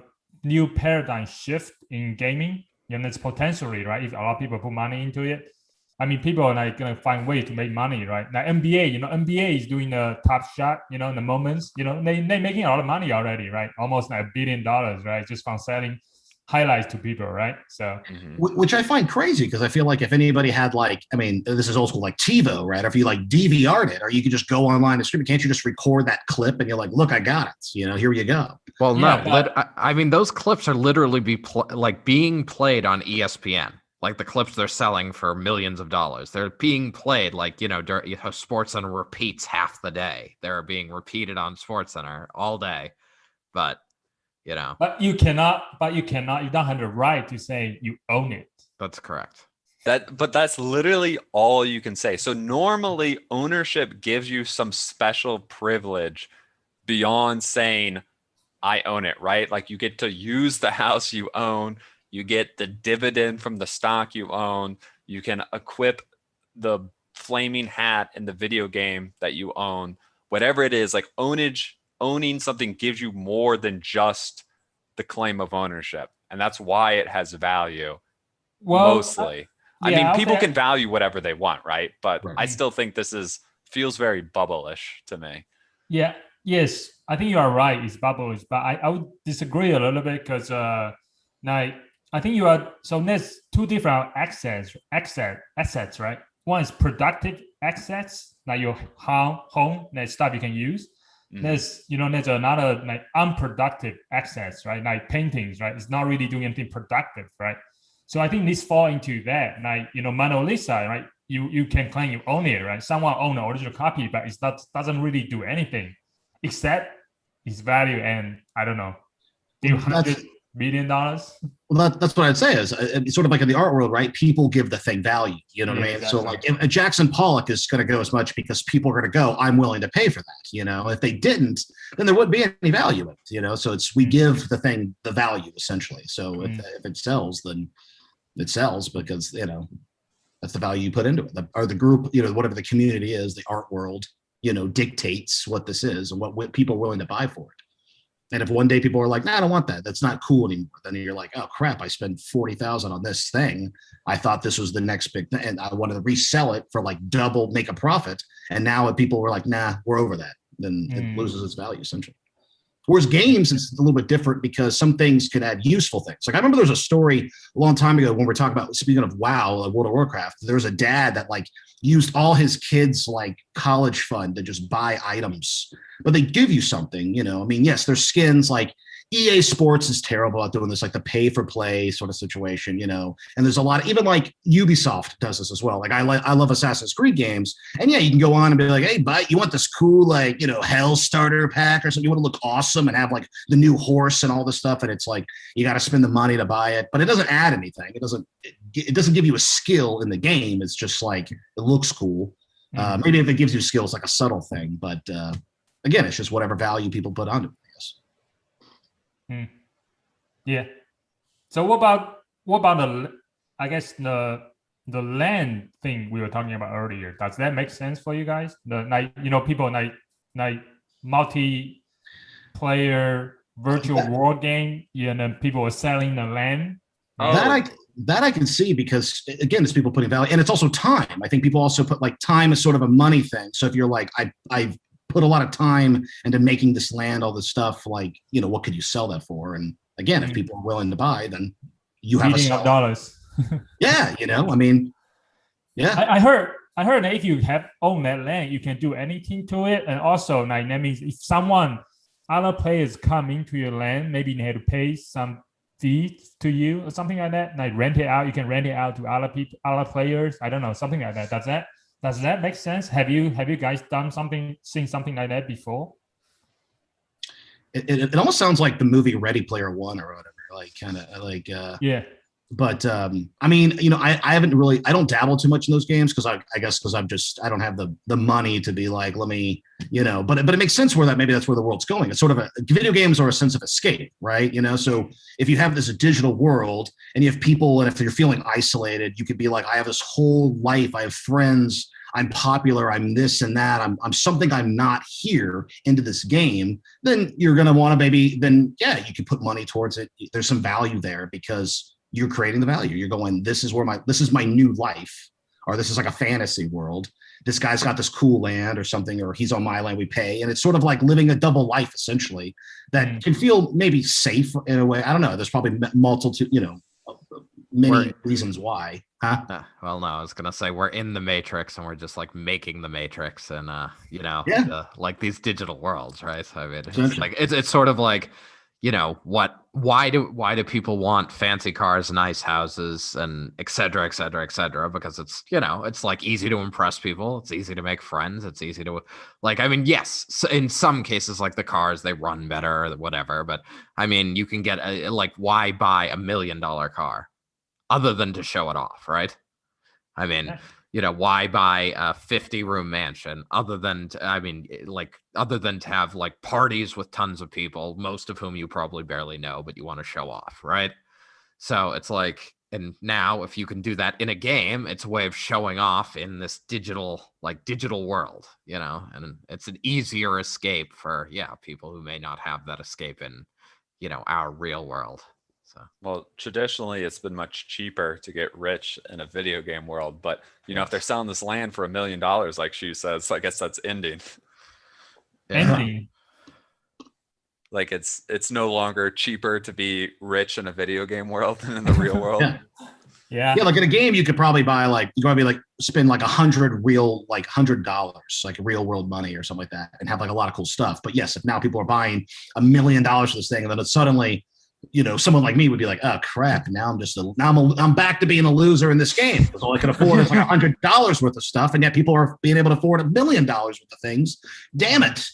new paradigm shift in gaming? It's potentially, right, if a lot of people put money into it. I mean, people are like gonna find ways to make money, right? Now NBA, NBA is doing the Top Shot, in the moments, they're making a lot of money already, right? Almost like $1 billion, right? Just from selling highlights to people, right? So which I find crazy, because I feel like if anybody had like, I mean, this is old school, like TiVo, right? Or if you like DVR'd it, or you could just go online and stream it, can't you just record that clip and you're like, look, I got it, here you go. Well, no, I mean, those clips are literally being played on ESPN. Like the clips they're selling for millions of dollars, they're being played like SportsCenter repeats half the day. They're being repeated on SportsCenter all day, but But you cannot. You don't have the right to say you own it. That's correct. But that's literally all you can say. So normally ownership gives you some special privilege beyond saying I own it, right? Like you get to use the house you own, you get the dividend from the stock you own, you can equip the flaming hat in the video game that you own, whatever it is. Like owning something gives you more than just the claim of ownership, and that's why it has value. Mostly. I mean, people can value whatever they want, right? But I still think this feels very bubble-ish to me. Yeah. Yes, I think you are right. It's bubble-ish, but I would disagree a little bit, because now I think so there's two different assets, right? One is productive assets, like your home, that stuff you can use. There's another like unproductive assets, right? Like paintings, right? It's not really doing anything productive, right? So I think this fall into that. Like, Mona Lisa, right? You can claim you own it, right? Someone own the original copy, but it doesn't really do anything except its value. And I don't know, $100 million. Well, that's what I'd say is it's sort of like in the art world, right? People give the thing value, what I mean? Exactly. So like if Jackson Pollock is going to go as much because people are going to go, I'm willing to pay for that. If they didn't, then there wouldn't be any value in it, so we give the thing the value essentially. So if it sells, then it sells because, that's the value you put into it. Or the group, whatever the community is, the art world, dictates what this is and what people are willing to buy for it. And if one day people are like, nah, I don't want that, that's not cool anymore, then you're like, oh crap, I spent $40,000 on this thing. I thought this was the next big thing, and I wanted to resell it for like double, make a profit. And now if people were like, nah, we're over that, then it loses its value essentially. Whereas games, it's a little bit different because some things can add useful things. Like I remember there was a story a long time ago when we're talking about, speaking of WoW, World of Warcraft, there was a dad that like used all his kids' like college fund to just buy items, but they give you something, I mean, yes, there's skins. Like EA Sports is terrible at doing this, like the pay for play sort of situation, and there's a lot of, even like Ubisoft does this as well. Like I love Assassin's Creed games, and yeah, you can go on and be like, hey, but you want this cool, like, Hell starter pack or something, you want to look awesome and have like the new horse and all this stuff. And it's like, you got to spend the money to buy it, but it doesn't add anything. It doesn't give you a skill in the game. It's just like, it looks cool. Maybe if it gives you skills, like a subtle thing, but again, it's just whatever value people put onto it, I guess. Yeah. So what about the land thing we were talking about earlier? Does that make sense for you guys? People like multiplayer virtual world game, and then people are selling the land. Right? That I can see, because again, it's people putting value, and it's also time. I think people also put like time as sort of a money thing. So if you're like, I've put a lot of time into making this land, all this stuff, like, what could you sell that for? And again, if people are willing to buy, then you have $1 billion dollars. Yeah, I mean, yeah. I heard that if you own that land, you can do anything to it, and also like that means if other players come into your land, maybe they have to pay some fee to you or something like that. Like rent it out, you can rent it out to other people, other players. I don't know, something like that. Does that make sense? Have you guys seen something like that before? It almost sounds like the movie Ready Player One or whatever, like kind of like yeah. But I mean, I haven't really, I don't dabble too much in those games because I guess because I don't have the money to be like, let me, but it makes sense where maybe that's where the world's going. It's sort of video games are a sense of escape, right? So if you have this digital world and you have people, and if you're feeling isolated, you could be like, I have this whole life, I have friends, I'm popular, I'm this and that, I'm something I'm not here into this game, then you're going to want to you can put money towards it. There's some value there because you're creating the value. You're going, this is my new life, or this is like a fantasy world. This guy's got this cool land or something, or he's on my land, we pay. And it's sort of like living a double life, essentially, that can feel maybe safe in a way. I don't know. There's probably multitude, many reasons why. Huh? Well, no, I was going to say we're in the Matrix and we're just like making the Matrix and, like these digital worlds, right? I mean, it's like, it's sort of like, why do people want fancy cars, nice houses, and et cetera, et cetera, et cetera? Because it's, it's like easy to impress people. It's easy to make friends. It's easy to yes, in some cases, like the cars, they run better or whatever. But I mean, you can get why buy $1 million car other than to show it off, right? I mean, why buy a 50-room mansion other than to have like parties with tons of people, most of whom you probably barely know, but you want to show off, right? So it's like, and now if you can do that in a game, it's a way of showing off in this digital world, and it's an easier escape for, people who may not have that escape in, our real world. Well, traditionally, it's been much cheaper to get rich in a video game world. But, if they're selling this land for $1 million, like Shu says, I guess that's ending. Ending. Like it's no longer cheaper to be rich in a video game world than in the real world. Yeah. Like in a game, you could probably buy spend like $100 like real world money or something like that, and have like a lot of cool stuff. But yes, if now people are buying $1 million for this thing, and then it's suddenly, someone like me would be like, oh crap, now I'm back to being a loser in this game because all I can afford is like $100 worth of stuff, and yet people are being able to afford $1 million worth of things. Damn it!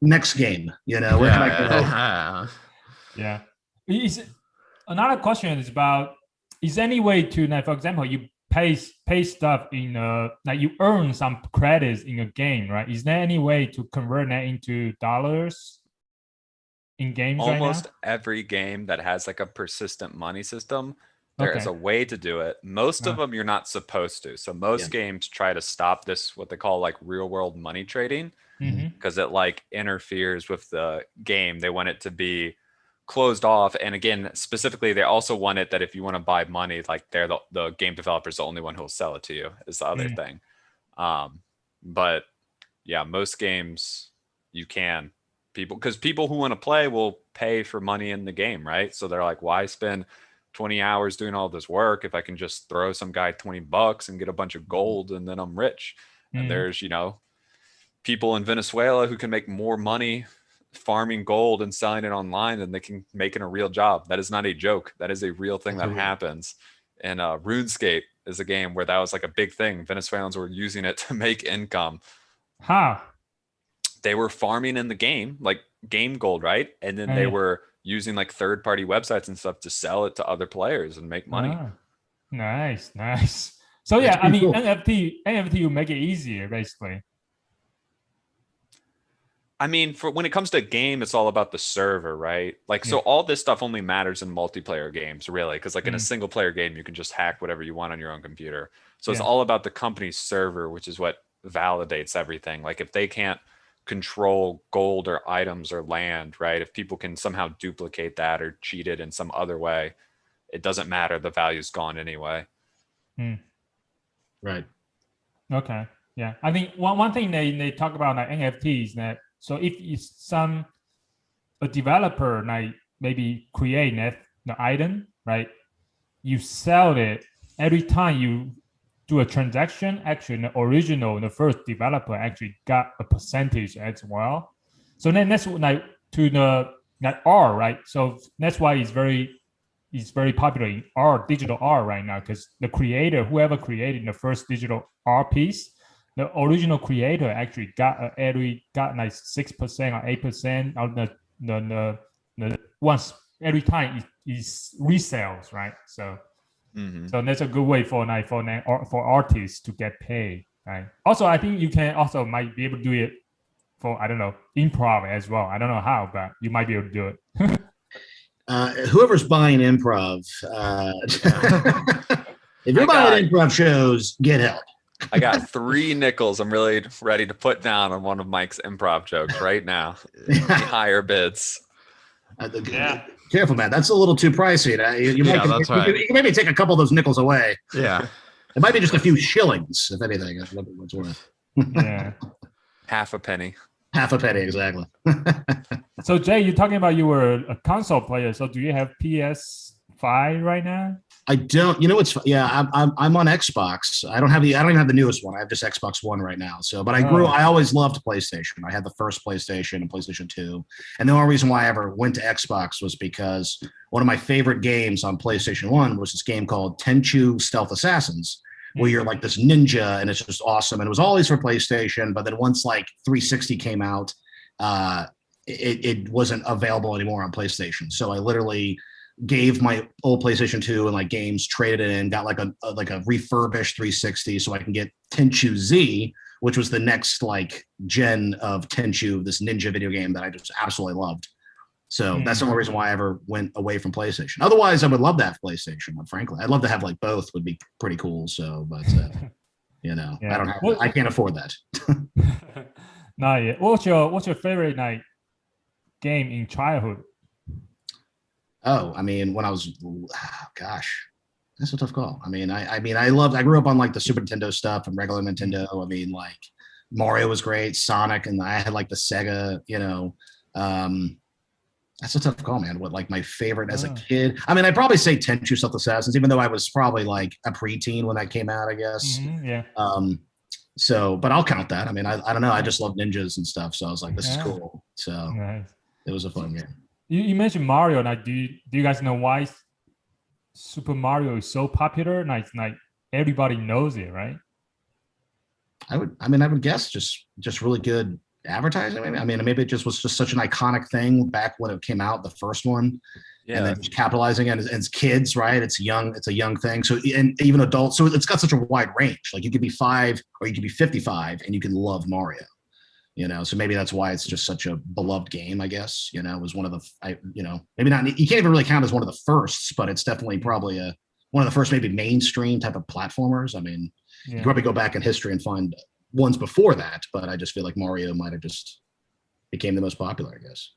Next game, where can I go? Yeah. Another question is about: is there any way to, like, for example, you pay stuff in you earn some credits in a game, right? Is there any way to convert that into dollars in games? Almost right now? Every game that has like a persistent money system, there is a way to do it. Most of them you're not supposed to. So most games try to stop this, what they call like real world money trading, because it like interferes with the game. They want it to be closed off. And again, specifically, they also want it that if you want to buy money, like they're the game developer's the only one who will sell it to you, is the other thing. But yeah, most games you can. Because people who want to play will pay for money in the game, right? So they're like, why spend 20 hours doing all this work if I can just throw some guy $20 and get a bunch of gold and then I'm rich? And there's, people in Venezuela who can make more money farming gold and selling it online than they can make in a real job. That is not a joke. That is a real thing that happens. And RuneScape is a game where that was like a big thing. Venezuelans were using it to make income. They were farming in the game, like game gold, right? And then they were using like third-party websites and stuff to sell it to other players and make money. Nice. So yeah, I mean, cool. NFT will make it easier, basically. I mean, for when it comes to a game, it's all about the server, right? Like, so all this stuff only matters in multiplayer games, really, because like in a single player game, you can just hack whatever you want on your own computer. So it's all about the company's server, which is what validates everything. Like if they can't control gold or items or land, right? If people can somehow duplicate that or cheat it in some other way, it doesn't matter. The value's gone anyway. Right. Okay. Yeah. I think one thing they talk about like NFTs that so if it's a developer like maybe create the item, right? You sell it every time you do a transaction. Actually, the first developer actually got a percentage as well. So then that's like to the like R, right? So that's why it's very popular in digital art right now, because the creator, whoever created the first digital art piece, the original creator actually got like 6% or 8% of the once every time is resales, right? So so that's a good way for artists to get paid, right? Also, I think you can also might be able to do it for, I don't know, improv as well. I don't know how, but you might be able to do it. Whoever's buying improv, if you're buying improv shows, get help. I got 3 nickels I'm really ready to put down on one of Mike's improv jokes right now. Higher bids. Careful, man. That's a little too pricey. You that's right. You can maybe take a couple of those nickels away. Yeah. It might be just a few shillings, if anything. That's what it's worth. Yeah. Half a penny. Half a penny, exactly. So Jay, you're talking about you were a console player. So do you have PS5 right now? I don't. You know what's? Yeah, I'm on Xbox. I don't even have the newest one. I have just Xbox One right now. So, but I always loved PlayStation. I had the first PlayStation and PlayStation 2. And the only reason why I ever went to Xbox was because one of my favorite games on PlayStation 1 was this game called Tenchu Stealth Assassins, where you're like this ninja, and it's just awesome. And it was always for PlayStation, but then once like 360 came out, it wasn't available anymore on PlayStation. So I literally gave my old PlayStation 2 and like games, traded it in, got like a refurbished 360 so I can get Tenchu Z, which was the next like gen of Tenchu, this ninja video game that I just absolutely loved. So that's the only reason why I ever went away from PlayStation. Otherwise, I would love to have PlayStation. Frankly, I'd love to have like both. Would be pretty cool. So, but I can't afford that. Not yet. What's your favorite like game in childhood? Oh, I mean, when I was, gosh, that's a tough call. I mean, I grew up on like the Super Nintendo stuff and regular Nintendo. I mean, like Mario was great, Sonic, and I had like the Sega, that's a tough call, man. What like my favorite as a kid? I mean, I'd probably say Tenchu Stealth Assassins, even though I was probably like a preteen when that came out, I guess. Yeah. So, but I'll count that. I mean, I don't know. I just love ninjas and stuff. So I was like, this is cool. So It was a fun game. You mentioned Mario. Like, do you guys know why Super Mario is so popular? Like everybody knows it, right? I would guess just really good advertising. Maybe. I mean, maybe it just was just such an iconic thing back when it came out, the first one. Yeah. And then just capitalizing it as kids, right? It's a young thing. So, and even adults. So it's got such a wide range. Like you could be 5 or you could be 55 and you can love Mario. So maybe that's why it's just such a beloved game, I guess. It was one of the, maybe not, you can't even really count as one of the firsts, but it's definitely probably one of the first maybe mainstream type of platformers. I mean, you could probably go back in history and find ones before that, but I just feel like Mario might have just became the most popular, I guess.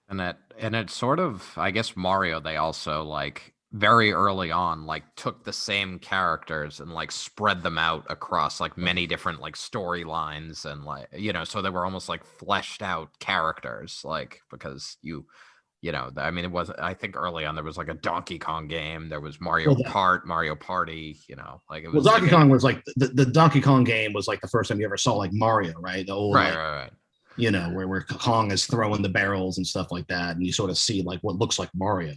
And it sort of, I guess Mario, they also like very early on, like took the same characters and like spread them out across like many different like storylines and like, so they were almost like fleshed out characters, like, because I mean, it was, I think early on there was like a Donkey Kong game, there was Mario Party, like it was. Well, Donkey Kong was like the Donkey Kong game was like the first time you ever saw like Mario, right? The old right. Where Kong is throwing the barrels and stuff like that, and you sort of see like what looks like Mario.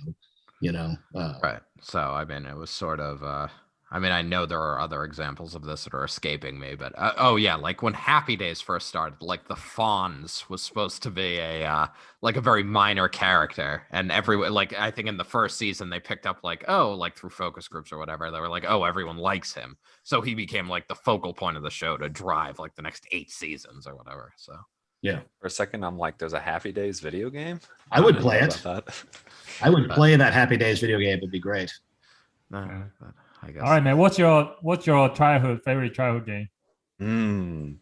Right. So I mean, it was sort of I mean, I know there are other examples of this that are escaping me, but oh yeah, like when Happy Days first started, like the Fonz was supposed to be a like a very minor character, and everyone, like I think in the first season they picked up like, oh, like through focus groups or whatever, they were like, oh, everyone likes him, so he became like the focal point of the show to drive like the next 8 seasons or whatever. So Yeah. For a second, I'm like, there's a Happy Days video game. I would didn't play know it. about that. I would play that Happy Days video game. It'd be great. no, Yeah. but I guess. All right, man. What's your favorite childhood game?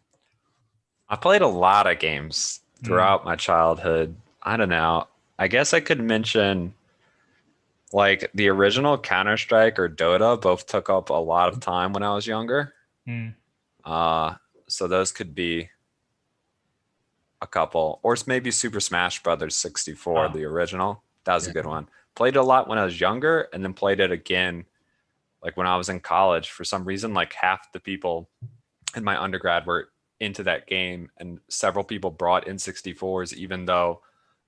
I played a lot of games throughout my childhood. I don't know. I guess I could mention like the original Counter-Strike or Dota both took up a lot of time when I was younger. So those could be a couple, or maybe Super Smash Brothers 64, the original. That was a good one. Played it a lot when I was younger, and then played it again like when I was in college. For some reason, like half the people in my undergrad were into that game, and several people brought N64s, even though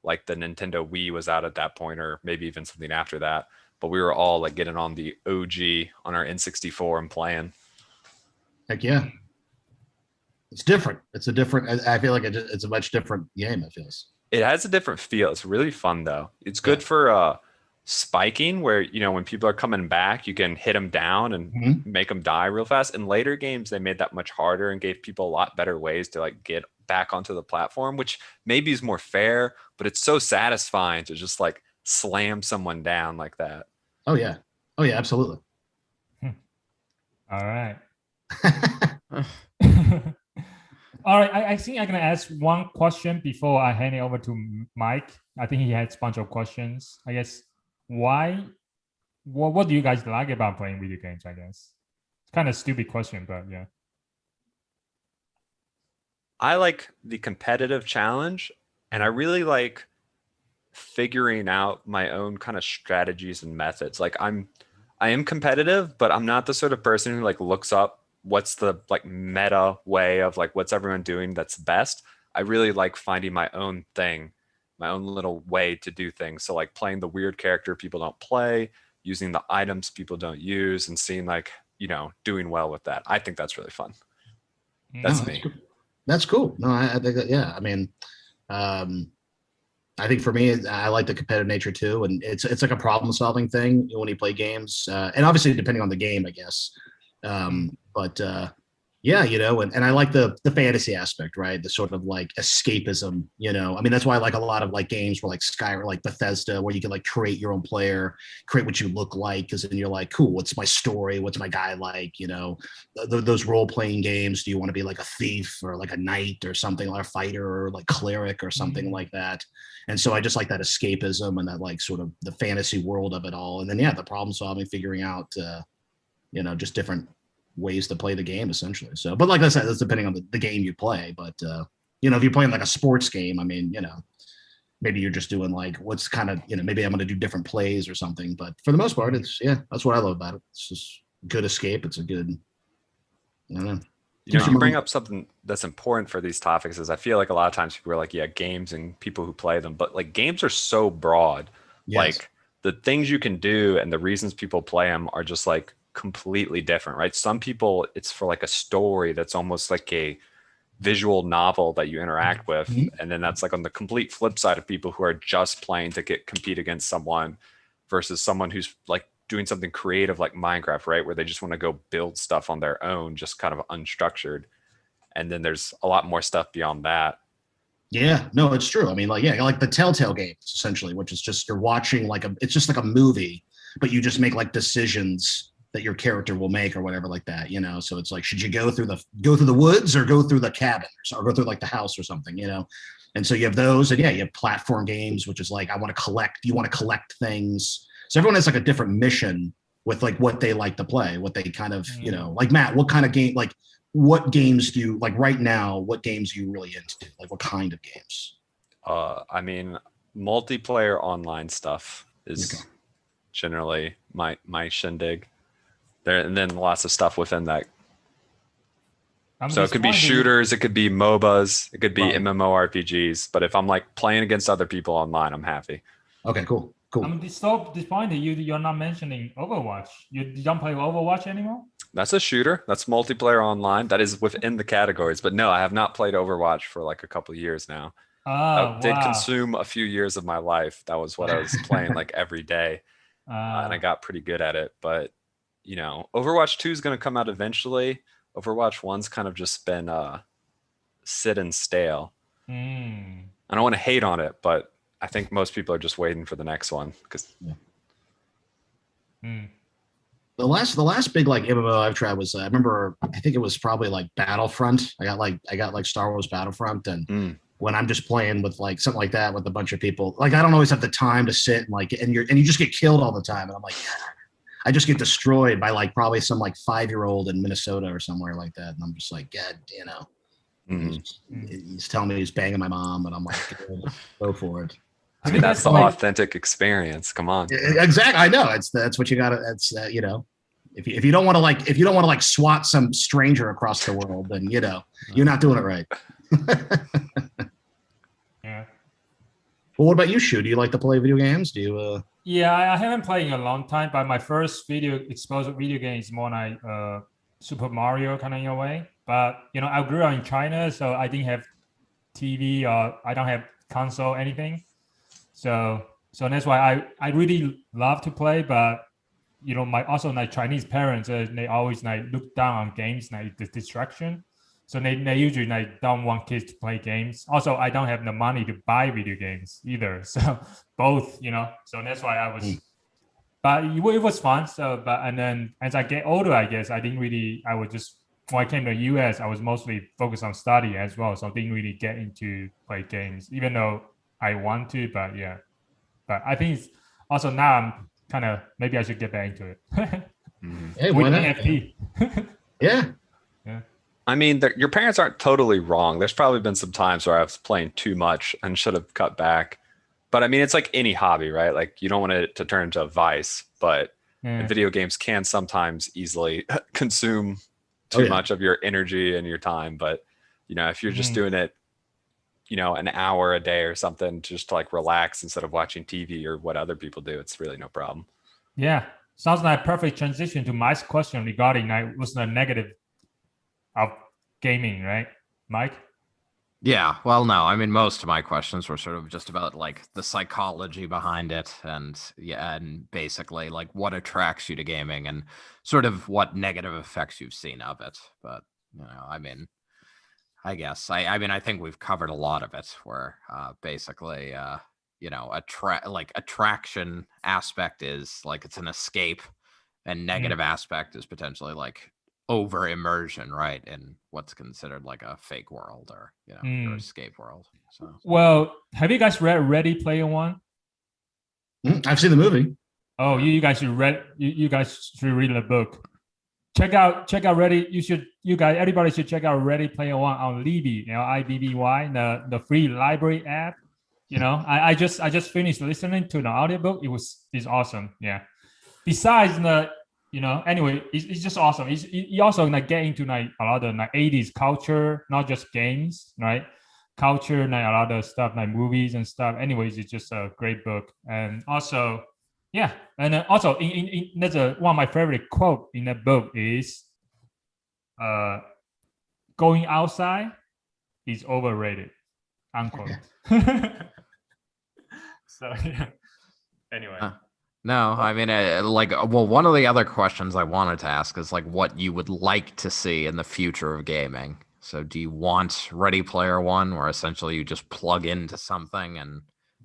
like the Nintendo Wii was out at that point, or maybe even something after that. But we were all like getting on the OG on our N64 and playing. Heck yeah. It's different. It's a different, I feel like it's a much different game, it feels. It has a different feel. It's really fun though. It's good for spiking, where when people are coming back, you can hit them down and make them die real fast. In later games, they made that much harder and gave people a lot better ways to like get back onto the platform, which maybe is more fair, but it's so satisfying to just like slam someone down like that. Oh yeah, absolutely. All right. All right, I think I'm gonna ask one question before I hand it over to Mike. I think he has a bunch of questions. I guess what do you guys like about playing video games? I guess it's kind of a stupid question, but yeah. I like the competitive challenge, and I really like figuring out my own kind of strategies and methods. Like I am competitive, but I'm not the sort of person who like looks up what's the like meta way of like what's everyone doing that's best. I really like finding my own thing, my own little way to do things. So like playing the weird character people don't play, using the items people don't use, and seeing like doing well with that. I think that's really fun. That's me. That's cool. No, I think that, yeah. I mean, I think for me, I like the competitive nature too, and it's like a problem solving thing when you play games, and obviously depending on the game, I guess. But yeah, and I like the fantasy aspect, right? The sort of like escapism, I mean, that's why I like a lot of like games where like Skyrim, like Bethesda, where you can like create your own player, create what you look like, because then you're like, cool, what's my story? What's my guy like? Those role-playing games, do you want to be like a thief or like a knight or something, like a fighter or like cleric or something like that? And so I just like that escapism and that like sort of the fantasy world of it all. And then, yeah, the problem solving, figuring out, just different ways to play the game essentially. So, but like I said, that's depending on the game you play. But if you're playing like a sports game, I mean, maybe you're just doing like what's kind of, maybe I'm going to do different plays or something. But for the most part, that's what I love about it. It's just good escape. It's a good, I don't know. You bring up something that's important for these topics. Is I feel like a lot of times people are like, yeah, games and people who play them, but like games are so broad. Yes. Like the things you can do and the reasons people play them are just like completely different, right? Some people, it's for like a story that's almost like a visual novel that you interact with, and then that's like on the complete flip side of people who are just playing to compete against someone, versus someone who's like doing something creative like Minecraft, right, where they just want to go build stuff on their own, just kind of unstructured. And then there's a lot more stuff beyond that. Yeah, no, it's true. I mean, like, yeah, like the Telltale games essentially, which is just you're watching it's just like a movie, but you just make like decisions that your character will make or whatever like that, so it's like, should you go through the woods or go through the cabin or go through like the house or something, and so you have those, and yeah, you have platform games, which is like, you want to collect things. So everyone has like a different mission with like what they like to play, what they kind of, like Matt, what kind of game, like what games do you like right now? What games are you really into? Like what kind of games? I mean, multiplayer online stuff is generally my shindig. There, and then lots of stuff within that. So it could be shooters, it could be MOBAs, it could be MMORPGs. But if I'm like playing against other people online, I'm happy. Okay, cool. Cool. I'm disappointed you're not mentioning Overwatch. You don't play Overwatch anymore? That's a shooter. That's multiplayer online. That is within the categories. But no, I have not played Overwatch for like a couple of years now. Oh, That did consume a few years of my life. That was what I was playing like every day. And I got pretty good at it. But, you know, Overwatch 2 is going to come out eventually. Overwatch 1's kind of just been sit and stale. I don't want to hate on it, but I think most people are just waiting for the next one because. The last big like MMO I've tried was I remember I think it was probably like Battlefront. I got like Star Wars Battlefront, and when I'm just playing with like something like that with a bunch of people, like I don't always have the time to sit and like and you just get killed all the time, and I'm like, I just get destroyed by like probably some like 5-year-old in Minnesota or somewhere like that, and I'm just like, God, you know, he's telling me he's banging my mom, and I'm like, go for it. I mean, that's the authentic experience. Come on. Exactly. I know. That's what you got to. That's you know, if you don't want to like swat some stranger across the world, then you know you're not doing it right. Yeah. Well, what about you, Shu? Do you like to play video games? Do you? Yeah, I haven't played in a long time, but my first exposure video game is more like Super Mario kind of in a way. But you know, I grew up in China, so I didn't have TV or I don't have console anything. So that's why I really love to play, but you know, my Chinese parents they always like look down on games like the distraction. So they usually like don't want kids to play games. Also, I don't have the money to buy video games either. So both, you know. So that's why I was. But it was fun. So and then as I get older, I guess I didn't really. I would just when I came to the US, I was mostly focused on study as well. So I didn't really get into play games, even though I want to, but yeah. But I think it's also now I'm kind of maybe I should get back into it. Hey, why not? NFT. Yeah. I mean, your parents aren't totally wrong. There's probably been some times where I was playing too much and should have cut back. But I mean, it's like any hobby, right? Like you don't want it to turn into a vice, but video games can sometimes easily consume too much of your energy and your time. But, you know, if you're just doing it, you know, an hour a day or something just to like relax instead of watching TV or what other people do, it's really no problem. Yeah. Sounds like a perfect transition to Mike's question regarding what's the negative of gaming, right, Mike? Yeah. Well, no, I mean, most of my questions were sort of just about like the psychology behind it and basically like what attracts you to gaming and sort of what negative effects you've seen of it. But, you know, I mean, I guess I mean I think we've covered a lot of it where basically you know attraction aspect is like it's an escape and negative aspect is potentially like over immersion, right, in what's considered like a fake world or you know your escape world. So well, have you guys read Ready Player One? I've seen the movie. Oh, you guys should read you guys should read the book. Check out Ready. Everybody should check out Ready Player One on Libby, LIBBY, the free library app. You know, I just finished listening to the audiobook. It's awesome. Yeah. Besides the, you know, anyway, it's just awesome. He also like get into like a lot of like 80s culture, not just games, right? Culture, like a lot of stuff like movies and stuff. Anyways, it's just a great book. And also, yeah, and also there's one of my favorite quote in that book is, "Going outside is overrated," unquote. So yeah. Anyway. No, I mean, one of the other questions I wanted to ask is like what you would like to see in the future of gaming. So do you want Ready Player One, where essentially you just plug into something and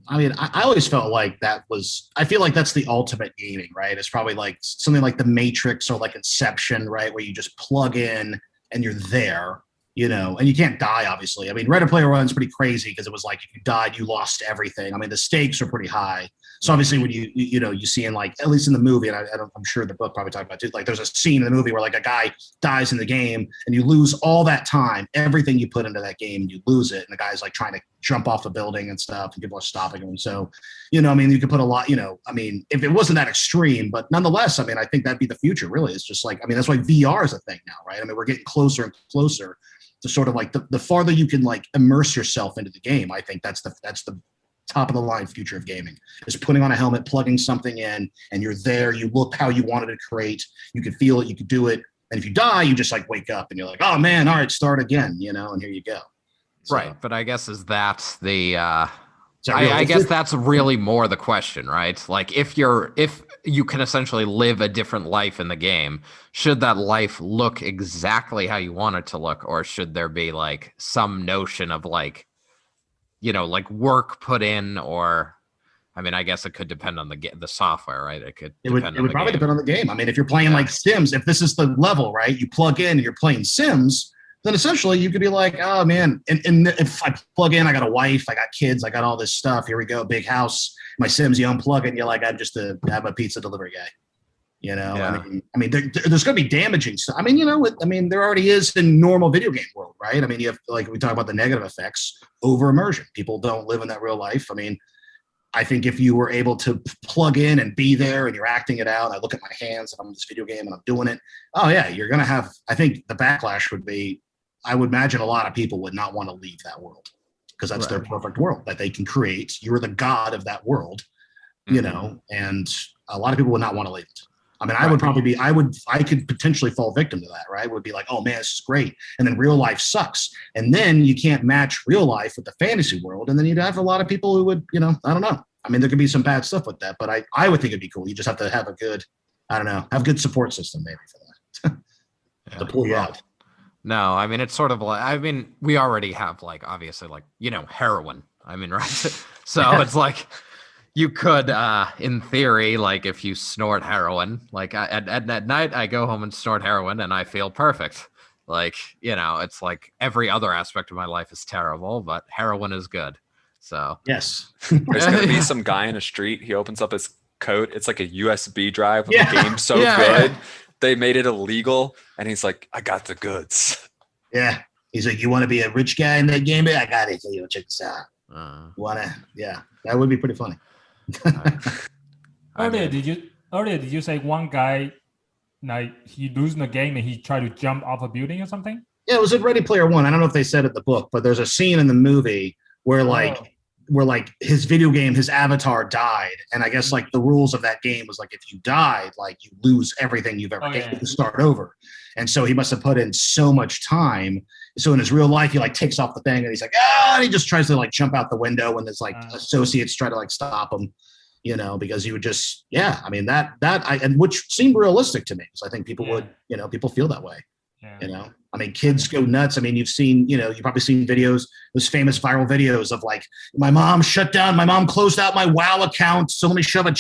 I mean, I always felt like I feel like that's the ultimate gaming, right? It's probably like something like The Matrix or like Inception, right? Where you just plug in and you're there, you know, and you can't die, obviously. I mean, Ready Player One is pretty crazy because it was like if you died, you lost everything. I mean, the stakes are pretty high. So obviously when you see in like, at least in the movie, and I'm sure the book probably talked about it, like there's a scene in the movie where like a guy dies in the game and you lose all that time, everything you put into that game, you lose it. And the guy's like trying to jump off a building and stuff and people are stopping him. So, you know, I mean, you could put a lot, you know, I mean, if it wasn't that extreme, but nonetheless, I mean, I think that'd be the future really. It's just like, I mean, that's why VR is a thing now, right? I mean, we're getting closer and closer to sort of like the farther you can like immerse yourself into the game. I think that's the top of the line future of gaming. Just putting on a helmet, plugging something in, and you're there. You look how you wanted to create. You could feel it. You could do it. And if you die, you just like wake up and you're like, oh man, all right, start again, and here you go. So, right. But I guess is that the I guess that's really more the question, right? Like if you can essentially live a different life in the game, should that life look exactly how you want it to look, or should there be like some notion of like, like work put in, or I mean, I guess it could depend on the software, right? It would probably depend on the game. I mean, if you're playing like Sims, if this is the level, right? You plug in and you're playing Sims, then essentially you could be like, oh man, and if I plug in, I got a wife, I got kids, I got all this stuff. Here we go, big house. My Sims, you unplug it, and you're like, I'm a pizza delivery guy. Yeah. I mean, there's going to be damaging stuff. I mean, there already is in normal video game world, right? I mean, you have, like we talk about the negative effects, over immersion. People don't live in that real life. I mean, I think if you were able to plug in and be there and you're acting it out, I look at my hands and I'm in this video game and I'm doing it. Oh yeah, you're going to have, I think the backlash would be, I would imagine a lot of people would not want to leave that world because that's their perfect world that they can create. You're the god of that world, and a lot of people would not want to leave it. I mean, I would probably be, I could potentially fall victim to that, right? Would be like, oh man, this is great. And then real life sucks. And then you can't match real life with the fantasy world. And then you'd have a lot of people who would, I don't know. I mean, there could be some bad stuff with that, but I would think it'd be cool. You just have to have a good, have a good support system maybe for that to pull you out. No, I mean, it's sort of like, we already have like, obviously like, heroin. I mean, right. So it's like, you could, in theory, like if you snort heroin, like at night, I go home and snort heroin and I feel perfect. Like, it's like every other aspect of my life is terrible, but heroin is good. So yes, there's going to be some guy in the street. He opens up his coat. It's like a USB drive with the game so good. They made it illegal. And he's like, I got the goods. Yeah. He's like, you want to be a rich guy in that game? I got it. Check this out. That would be pretty funny. Earlier, did you say one guy, like he losing the game and he tried to jump off a building or something? Yeah, it was in Ready Player One. I don't know if they said it in the book, but there's a scene in the movie where like his video game, his avatar died, and I guess like the rules of that game was like if you died, like you lose everything you've ever gained to start over. And so he must have put in so much time. So in his real life, he like takes off the thing and he's like, and he just tries to like jump out the window when his like associates try to like stop him, because he would just, I mean, and which seemed realistic to me because I think people would, people feel that way, I mean, kids go nuts. I mean, you've probably seen videos, those famous viral videos of like, my mom closed out my WoW account. So let me shove a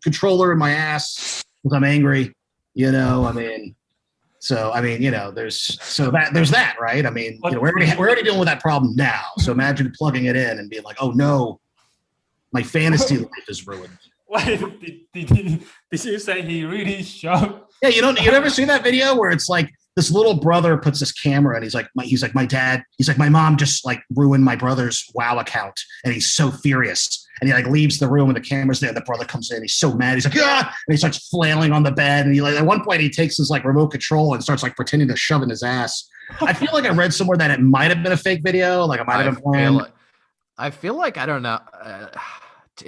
controller in my ass because I'm angry, I mean, there's that, right? I mean, we're already dealing with that problem now. So imagine plugging it in and being like, oh no, my fantasy life is ruined. Wait, did you say he really shoved? Yeah, you never seen that video where it's like this little brother puts this camera and he's like my dad. He's like, my mom just like ruined my brother's WoW account, and he's so furious. And he like leaves the room and the camera's there. And the brother comes in. He's so mad. He's like, and he starts flailing on the bed. And he like at one point he takes his like remote control and starts like pretending to shove in his ass. I feel like I read somewhere that it might have been a fake video. Like it might have been planned. I feel like I don't know.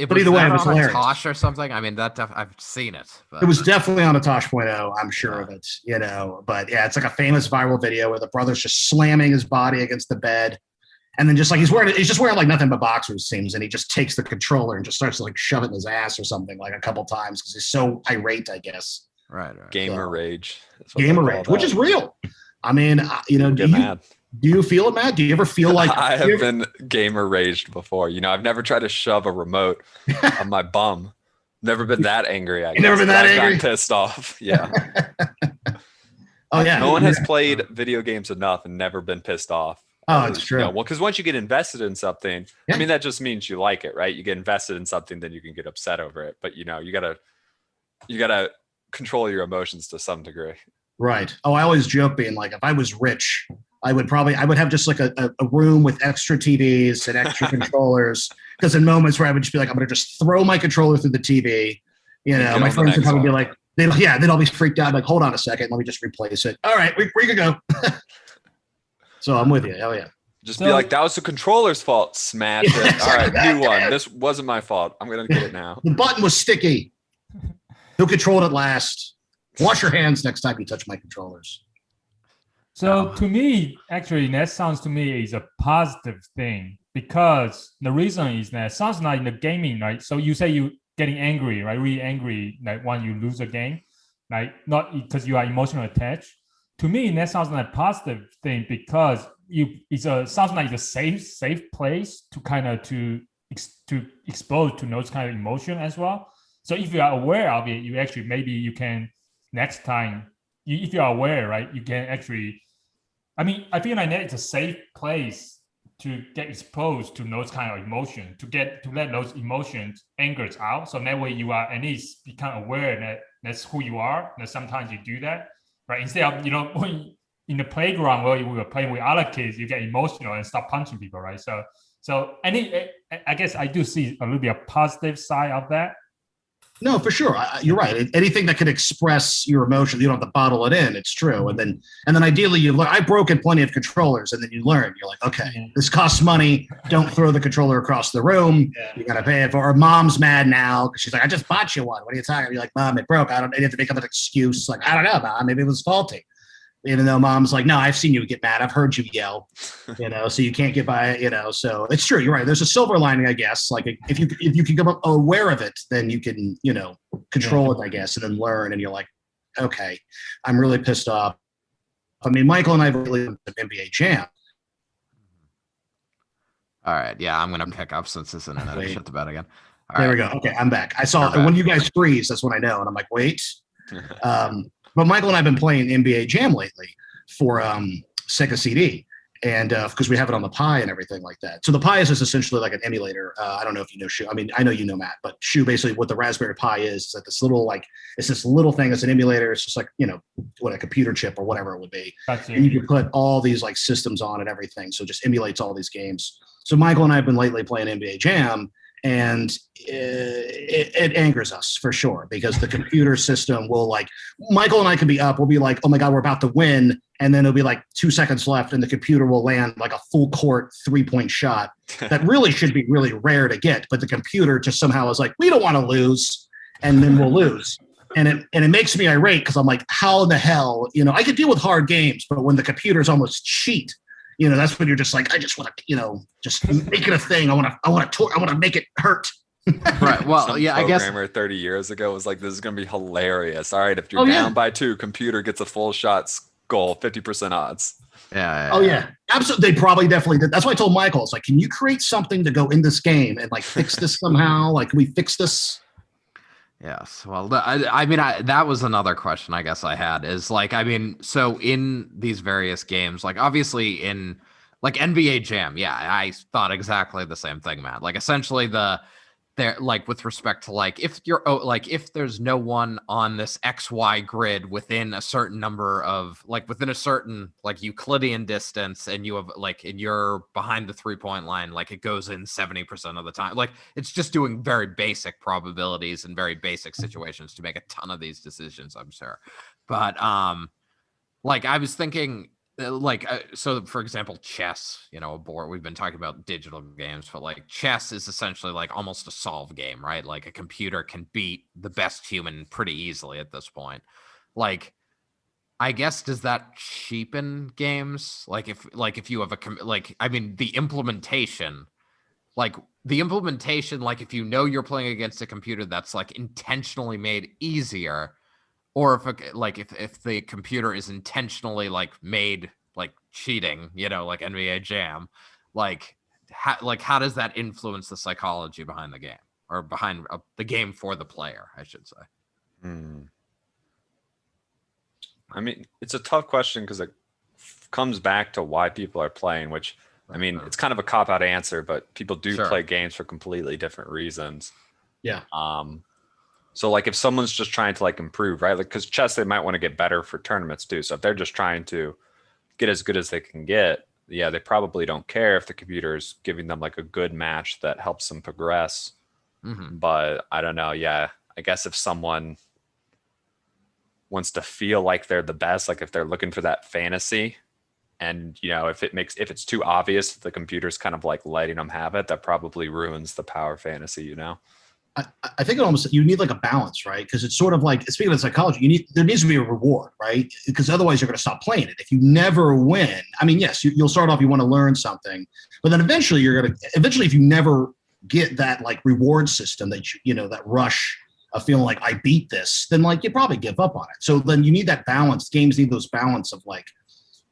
But either way, it was hilarious. Tosh or something. I mean, I've seen it. But. It was definitely on a Tosh.0. I'm sure of it. But yeah, it's like a famous viral video where the brother's just slamming his body against the bed. And then just like he's just wearing like nothing but boxers, it seems, and he just takes the controller and just starts to like shove it in his ass or something like a couple times because he's so irate, I guess. Right. Gamer rage. Gamer rage, which is real. I mean, do you feel it, Matt? Do you ever feel like I have been gamer raged before? I've never tried to shove a remote on my bum. Never been that angry. You've never been that angry? I've gotten pissed off. Yeah. Oh yeah. No one has played video games enough and never been pissed off. Oh, it's true. Well, because once you get invested in something, I mean, that just means you like it, right? You get invested in something, then you can get upset over it. But you gotta control your emotions to some degree. Right. Oh, I always joke being like, if I was rich, I would have just like a room with extra TVs and extra controllers. Because in moments where I would just be like, I'm gonna just throw my controller through the TV. My friends would probably be like, they'd all be freaked out. Like, hold on a second, let me just replace it. All right, we can go. So I'm with you. Oh yeah. Just be like, that was the controller's fault. Smash it. All right, new one. This wasn't my fault. I'm gonna get it now. The button was sticky. Who controlled it last? Wash your hands next time you touch my controllers. So to me, actually, that sounds to me is a positive thing, because the reason is that it sounds like in the gaming, right? So you say you getting angry, right? Really angry, like when you lose a game, like not because you are emotionally attached. To me, that sounds like a positive thing, because sounds like a safe place to kind of to expose to those kind of emotion as well. So if you are aware of it, you actually maybe you can next time, if you are aware, right, you can actually. I mean, I feel like that it's a safe place to get exposed to those kind of emotions, to let those emotions angers out. So that way you are at least become aware that that's who you are. That sometimes you do that, right? Instead of when in the playground where we were playing with other kids, you get emotional and start punching people, right? So I guess I do see a little bit of positive side of that. No, for sure. You're right. Anything that can express your emotion, you don't have to bottle it in. It's true. And then ideally you learn. I've broken plenty of controllers, and then you learn. You're like, okay, this costs money. Don't throw the controller across the room. You got to pay it for. Or mom's mad now because she's like, I just bought you one. What are you talking about? You're like, Mom, it broke. You have to make up an excuse. Like, I don't know, Mom. Maybe it was faulty. Even though Mom's like, no, I've seen you get mad. I've heard you yell, so you can't get by it, so it's true. You're right. There's a silver lining, I guess. Like if you can become aware of it, then you can, control it, I guess, and then learn. And you're like, okay, I'm really pissed off. I mean, Michael and I really went to NBA Jam. All right. Yeah, I'm going to pick up since this internet is shut the bed again. All there right. we go. Okay, I'm back. I saw when you guys freeze, that's when I know. And I'm like, wait. But Michael and I have been playing NBA Jam lately for Sega CD, and because we have it on the Pi and everything like that. So the Pi is just essentially like an emulator. I don't know if you know Shu. I mean, I know you know Matt, but Shu, basically what the Raspberry Pi is like this little it's this little thing. It's an emulator. It's just like what a computer chip or whatever it would be. And you can put all these like systems on and everything. So it just emulates all these games. So Michael and I have been lately playing NBA Jam. And it angers us for sure, because the computer system will Michael and I can be up. We'll be like, oh my God, we're about to win. And then it'll be like 2 seconds left and the computer will land like a full court 3-point shot that really should be really rare to get. But the computer just somehow is like, we don't want to lose. And then we'll lose. And it makes me irate because I'm like, how in the hell, I could deal with hard games, but when the computers almost cheat, that's when you're just like, I just want to, just make it a thing. I want to make it hurt. Right. Well, yeah, I guess. Programmer 30 years ago was like, this is going to be hilarious. All right, if you're down by 2, computer gets a full shot goal, 50% odds. Yeah. Oh yeah, absolutely. They probably definitely did. That's why I told Michael, it's like, can you create something to go in this game and fix this somehow? Can we fix this? Yes. Well, I mean, that was another question I guess I had is so in these various games, obviously in NBA Jam, yeah, I thought exactly the same thing, Matt. Essentially there with respect to if there's no one on this XY grid within a certain number of within a certain Euclidean distance, and you have and you're behind the 3-point line, it goes in 70% of the time. It's just doing very basic probabilities and very basic situations to make a ton of these decisions, I'm sure. But I was thinking so for example, chess, a board, we've been talking about digital games, but chess is essentially almost a solve game, right? A computer can beat the best human pretty easily at this point. I guess, does that cheapen games? If you have the implementation, if you're playing against a computer that's intentionally made easier, or if the computer is intentionally made cheating, NBA Jam, how does that influence the psychology behind the game, or behind the game for the player, I should say? I mean, it's a tough question because it comes back to why people are playing, which I mean, it's kind of a cop-out answer, but people do play games for completely different reasons. Yeah. So if someone's just trying to improve, right? Because chess, they might want to get better for tournaments too. So if they're just trying to get as good as they can get, yeah, they probably don't care if the computer's giving them a good match that helps them progress. Mm-hmm. But I don't know. Yeah, I guess if someone wants to feel like they're the best, if they're looking for that fantasy, And if it's too obvious that the computer's kind of like letting them have it, that probably ruins the power fantasy. I think you need like a balance, right? Because it's sort of like, speaking of psychology, there needs to be a reward, right? Because otherwise you're going to stop playing it. If you never win, I mean, yes, you'll start off, you want to learn something, but then eventually if you never get that like reward system that that rush of feeling like I beat this, then like you probably give up on it. So then you need that balance. Games need those balance of like,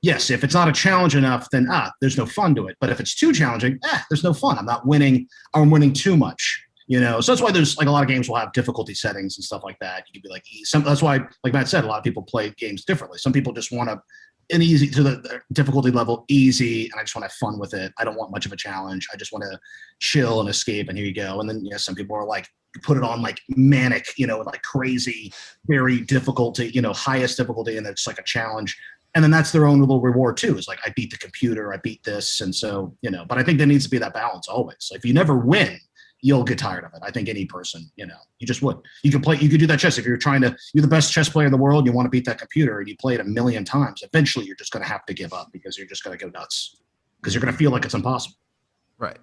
yes, if it's not a challenge enough, then there's no fun to it. But if it's too challenging, there's no fun. I'm not winning, or I'm winning too much. So that's why there's like a lot of games will have difficulty settings and stuff like that. You could be like, that's why, like Matt said, a lot of people play games differently. Some people just want an easy to the difficulty level, easy, and I just want to have fun with it. I don't want much of a challenge. I just want to chill and escape, and here you go. And then some people are like, put it on like manic, like crazy, very difficulty, highest difficulty, and it's like a challenge. And then that's their own little reward too. Is like, I beat the computer, I beat this. And so, but I think there needs to be that balance always. Like if you never win, you'll get tired of it. I think any person, you just would. You could do that chess. If you're the best chess player in the world, you want to beat that computer and you play it a million times, eventually you're just going to have to give up because you're just going to go nuts because you're going to feel like it's impossible. Right.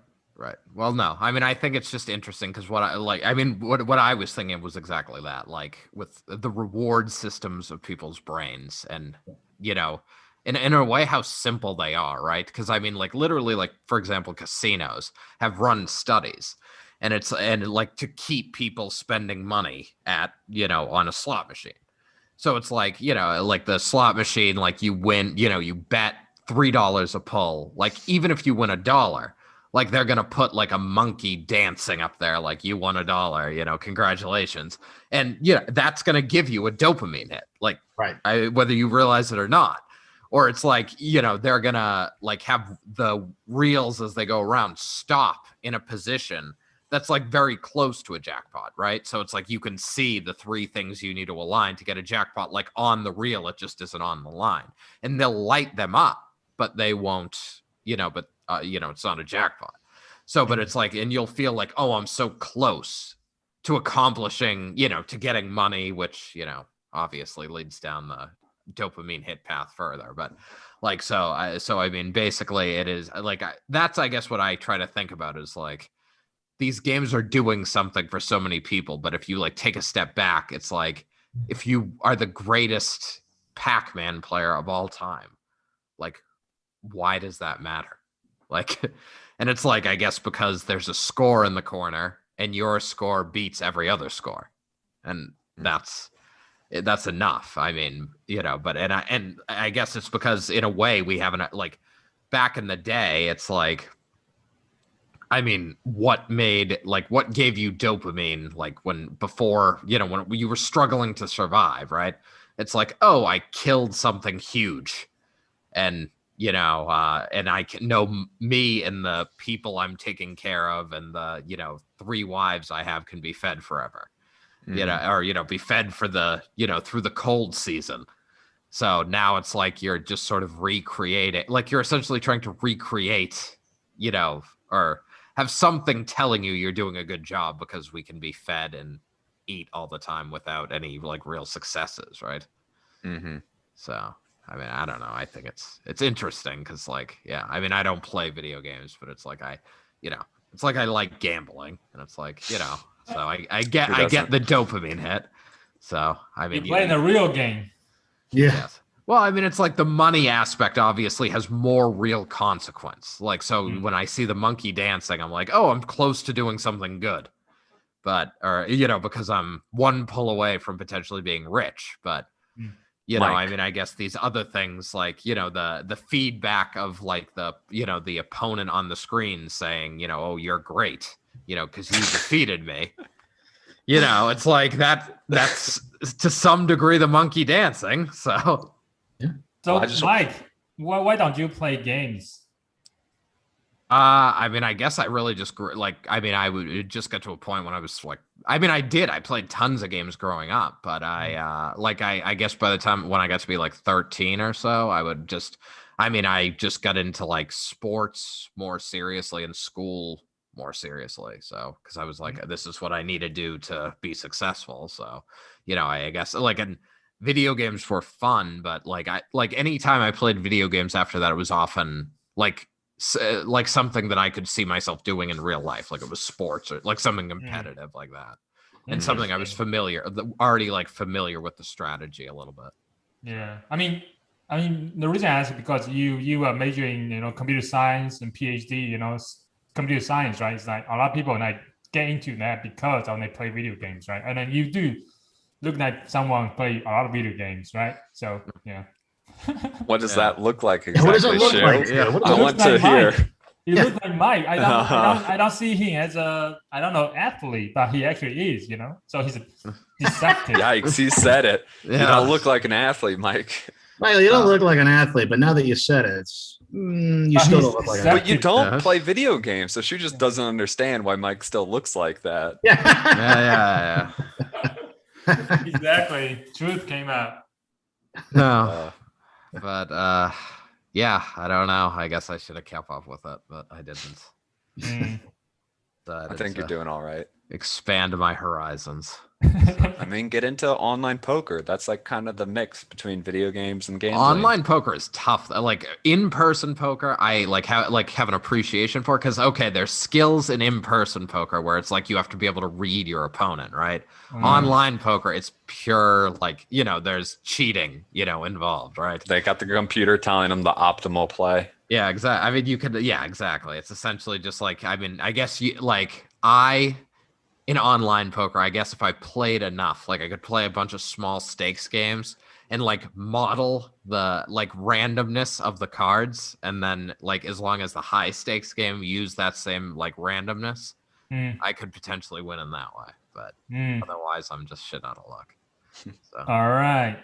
Well, no, I mean, I think it's just interesting because what I was thinking was exactly that, like with the reward systems of people's brains and, in a way, how simple they are, right? Because I mean, like literally, like for example, casinos have run studies, and like to keep people spending money at on a slot machine. So it's like like the slot machine, like you win, you bet $3 a pull, like even if you win $1, like they're gonna put like a monkey dancing up there, like you won $1, congratulations, and that's gonna give you a dopamine hit, like right, whether you realize it or not. Or it's like, they're going to like have the reels as they go around stop in a position that's like very close to a jackpot, right? So it's like you can see the 3 things you need to align to get a jackpot like on the reel. It just isn't on the line. And they'll light them up, but they won't, it's not a jackpot. So, but it's like, and you'll feel like, oh, I'm so close to accomplishing, to getting money, which, obviously leads down the dopamine hit path further. But like, so I mean, basically it is like, that's, I guess what I try to think about is like, these games are doing something for so many people, but if you like take a step back, it's like, if you are the greatest Pac-Man player of all time, like, why does that matter? Like, and it's like, I guess because there's a score in the corner and your score beats every other score, and that's enough. I mean, but and I guess it's because in a way we haven't, like back in the day, it's like, I mean, what gave you dopamine, like before when you were struggling to survive, right? It's like, oh, I killed something huge, and and I can know me and the people I'm taking care of and the 3 wives I have can be fed forever. Or be fed for the through the cold season. So now it's like you're just sort of recreating, like you're essentially trying to recreate, or have something telling you you're doing a good job because we can be fed and eat all the time without any like real successes, right? So I mean, I don't know, I think it's interesting because like, yeah, I mean, I don't play video games, but it's like it's like I like gambling, and it's like so I get the dopamine hit. So I mean, you're playing a real game. Yeah. Yes. Well, I mean, it's like the money aspect obviously has more real consequence. Like, so when I see the monkey dancing, I'm like, oh, I'm close to doing something good, because I'm 1 pull away from potentially being rich. But I mean, I guess these other things like, the feedback of like the opponent on the screen saying, oh, you're great, because you defeated me. It's like that's to some degree the monkey dancing. So, yeah. So Mike, why don't you play games? I mean, I guess I really just grew, like, I mean, it just got to a point when I was like, I mean, I played tons of games growing up, but I guess by the time when I got to be like 13 or so, I just got into like sports more seriously and school more seriously. So, cause I was like, this is what I need to do to be successful. So, I guess like, and video games were fun, but like anytime I played video games after that, it was often like something that I could see myself doing in real life, like it was sports or like something competitive like that, and something I was already like familiar with the strategy a little bit. Yeah, I mean, the reason I ask is because you are majoring, computer science and PhD, computer science, right? It's like a lot of people like get into that because when they play video games, right? And then you do look like someone play a lot of video games, right? So yeah. What does that look like exactly? What does it look like? Yeah. What I want to hear. He looks like Mike. I don't see him as a athlete, but he actually is, So he's deceptive. Yikes, he said it. Yeah. You don't look like an athlete, Mike. Michael, you don't look like an athlete, but now that you said it, you still don't look like an athlete. But you don't play video games, so she just doesn't understand why Mike still looks like that. Yeah. Exactly. Truth came out. No. But yeah, I don't know. I guess I should have kept up with it, but I didn't. I think you're doing all right. Expand my horizons. I mean, get into online poker. That's like kind of the mix between video games and gambling. Online poker is tough. Like in-person poker, I have an appreciation for, because there's skills in in-person poker where it's like you have to be able to read your opponent, right? Online poker, it's pure there's cheating, involved, right? They got the computer telling them the optimal play. Yeah, exactly. I mean, you could, exactly. It's essentially just like, I mean, I guess in online poker, I guess if I played enough, like I could play a bunch of small stakes games and like model the like randomness of the cards, and then like as long as the high stakes game use that same like randomness, I could potentially win in that way. But otherwise, I'm just shit out of luck. So. All right,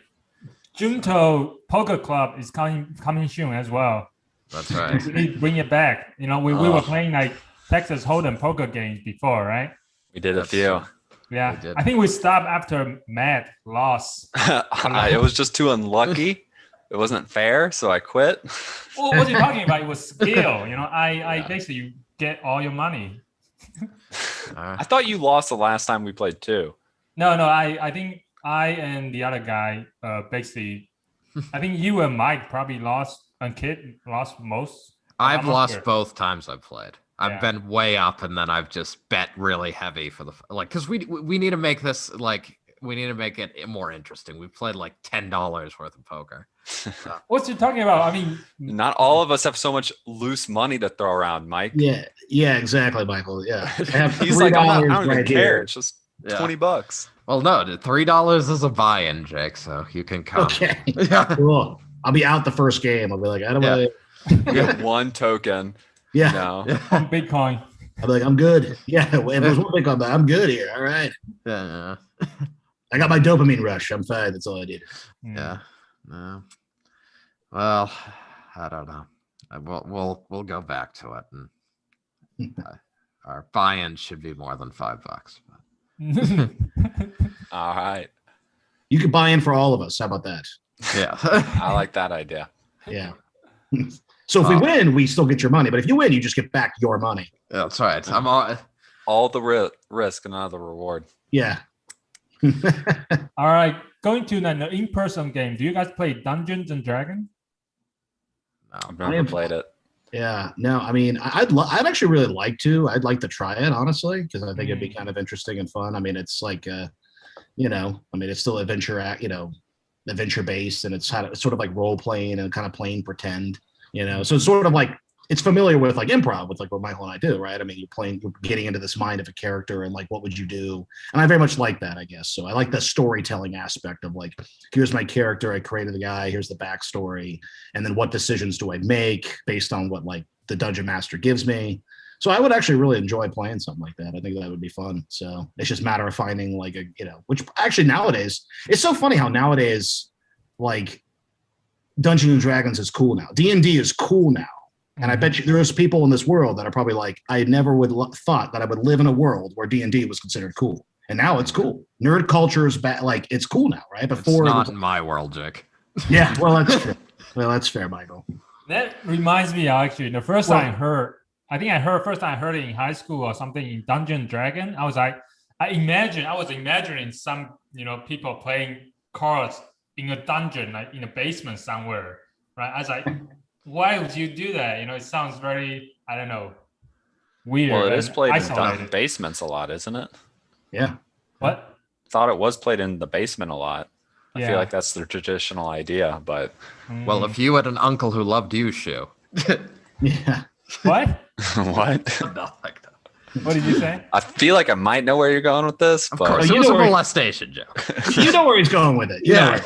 Junto Poker Club is coming soon as well. That's right. We need to bring it back. We were playing like Texas Hold'em poker games before, right? We did a few. Yeah, I think we stopped after Matt lost. It was just too unlucky. It wasn't fair, so I quit. Well, what you're talking about, it was skill. I basically get all your money. I thought you lost the last time we played too. No, I think I and the other guy basically, I think you and Mike probably lost, and Kid lost most. I've lost both times I've played. I've been way up, and then I've just bet really heavy for because we need to make this we need to make it more interesting. We played like $10 worth of poker. So. What you talking about? I mean, not all of us have so much loose money to throw around, Mike. Yeah, exactly, Michael. Yeah, he's like, I don't even care. It's just $20. Well, no, $3 is a buy-in, Jake. So you can come. Okay, cool. I'll be out the first game. I'll be like, I don't know. You get one token. Yeah. No. On Bitcoin. I'll be like, I'm good. Yeah, if there's one Bitcoin, I'm good here. All right. Yeah. I got my dopamine rush. I'm fine. That's all I did. Yeah. No. Well, I don't know. We'll go back to it, and our buy-in should be more than $5. All right. You could buy in for all of us. How about that? Yeah. I like that idea. Yeah. So if we win, we still get your money. But if you win, you just get back your money. That's right. I'm all the risk and not the reward. Yeah. All right. Going to the in-person game. Do you guys play Dungeons and Dragons? No, I've never played it. Yeah. No, I mean, I'd actually really like to. I'd like to try it, honestly, because I think it'd be kind of interesting and fun. I mean, it's like, it's still adventure based, and it's sort of like role playing and kind of playing pretend. So it's sort of like it's familiar with like improv, with like what Michael and I do, right? I mean, you're getting into this mind of a character and like what would you do? And I very much like that, I guess. So I like the storytelling aspect of like, here's my character, I created the guy, here's the backstory, and then what decisions do I make based on what like the dungeon master gives me. So I would actually really enjoy playing something like that. I think that would be fun. So it's just a matter of finding like which actually nowadays, it's so funny how nowadays like Dungeons and Dragons is cool now. D&D is cool now. And I bet you there's people in this world that are probably like, I never would thought that I would live in a world where D&D was considered cool. And now it's cool. Nerd culture is like, it's cool now, right? Before it's not in my world, Jake. Yeah, well, that's true. Well, that's fair, Michael. That reminds me, actually, the first time I heard it in high school or something in Dungeons and Dragons. I was like, I was imagining some, people playing cards in a dungeon, like in a basement somewhere, right? I was like, why would you do that? It sounds very, I don't know, weird. Well, it is played in isolated. basements a lot, isn't it? Yeah. What? Thought it was played in the basement a lot. I Yeah. feel like that's the traditional idea, but Well, if you had an uncle who loved you, Shu. Yeah. What? what? Nothing. What did you say? I feel like I might know where you're going with this, Of but course, you it was a know where- molestation joke. You know where he's going with it. Yeah.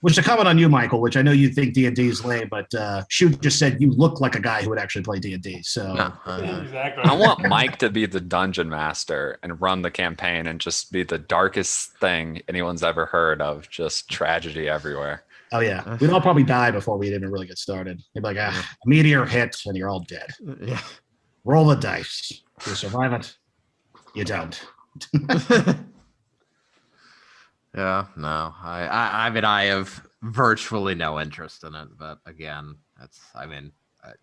Which to comment on you, Michael, which I know you think D&D is lame, but Shoot just said you look like a guy who would actually play D&D. So No, Exactly. I want Mike to be the dungeon master and run the campaign and just be the darkest thing anyone's ever heard of. Just tragedy everywhere. oh yeah, we'd all probably die before we'd even really get started. They'd be like, a meteor hit and you're all dead. yeah. Roll the dice. You survive it. You don't. Yeah, no. I mean, I have virtually no interest in it, but again,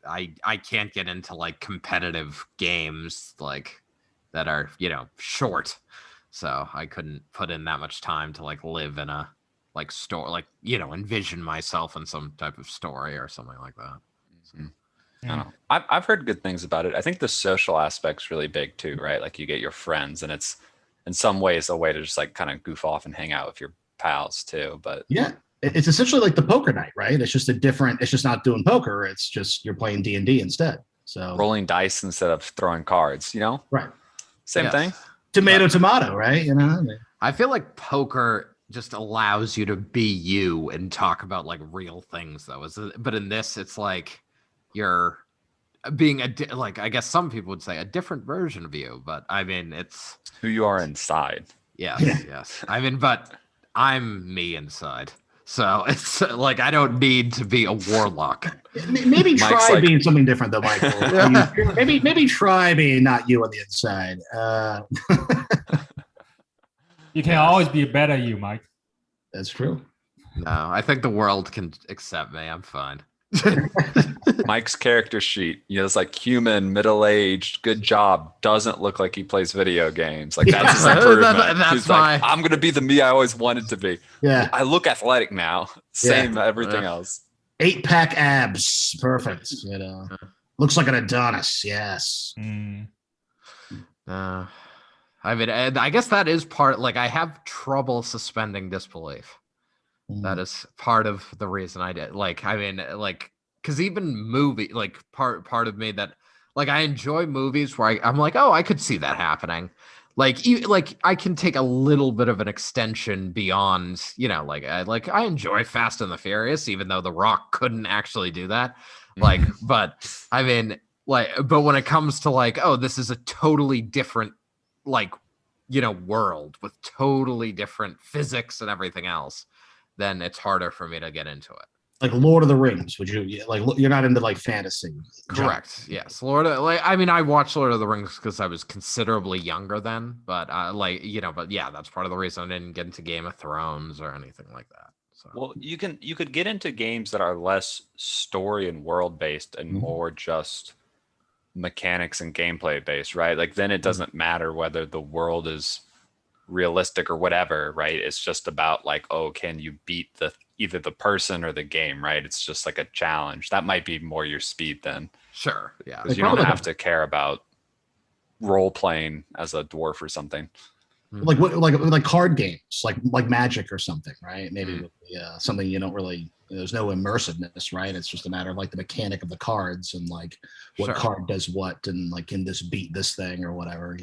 I can't get into like competitive games like that are, short. So I couldn't put in that much time to like live in a like store, like, envision myself in some type of story or something like that. I don't know. I've heard good things about it. I think the social aspect's really big too, right? Like you get your friends, and it's in some ways a way to just like kind of goof off and hang out with your pals too. But Yeah, it's essentially like the poker night, right? It's just it's just not doing poker. It's just you're playing D&D instead. So rolling dice instead of throwing cards, right, Same Yes. thing. tomato, right? I feel like poker just allows you to be you and talk about like real things though. But in this, it's like you're being like, I guess some people would say a different version of you, but I mean, it's Who you are inside. yes, Yeah. yes. I mean, but I'm me inside. So it's like, I don't need to be a warlock. Maybe Mike's try like- being something different though, Michael. maybe try being not you on the inside. You can always be a better you, Mike. That's true. No, I think the world can accept me. I'm fine. Mike's character sheet, it's like human, middle-aged, good job, doesn't look like he plays video games. Like that's his Yeah. improvement. That's He's like, my- I'm gonna be the me I always wanted to be. Yeah, I look athletic now. Same everything else. 8-pack abs, perfect. Looks like an Adonis. Yes. I mean, and I guess that is part, like I have trouble suspending disbelief. That is part of the reason I did. Like, I mean, like, because even like part of me that, like, I enjoy movies where I'm like, oh, I could see that happening. Like, I can take a little bit of an extension beyond, like I enjoy Fast and the Furious, even though The Rock couldn't actually do that. Like, but I mean, but when it comes to like, oh, this is a totally different, like, world with totally different physics and everything else, then it's harder for me to get into it. Like Lord of the Rings, would you like? You're not into like fantasy. Correct. Yes, I watched Lord of the Rings because I was considerably younger then, but but yeah, that's part of the reason I didn't get into Game of Thrones or anything like that. So Well, you could get into games that are less story and world based and more just mechanics and gameplay based, right? Like then it doesn't matter whether the world is realistic or whatever, right? It's just about like, oh, can you beat either the person or the game, right? It's just like a challenge. That might be more your speed then, sure, yeah, because you don't have to care about role playing as a dwarf or something. Like what? Like card games, like Magic or something, right? Maybe something you don't really. There's no immersiveness, right? It's just a matter of like the mechanic of the cards and like what Sure. card does what, and like can this beat this thing or whatever,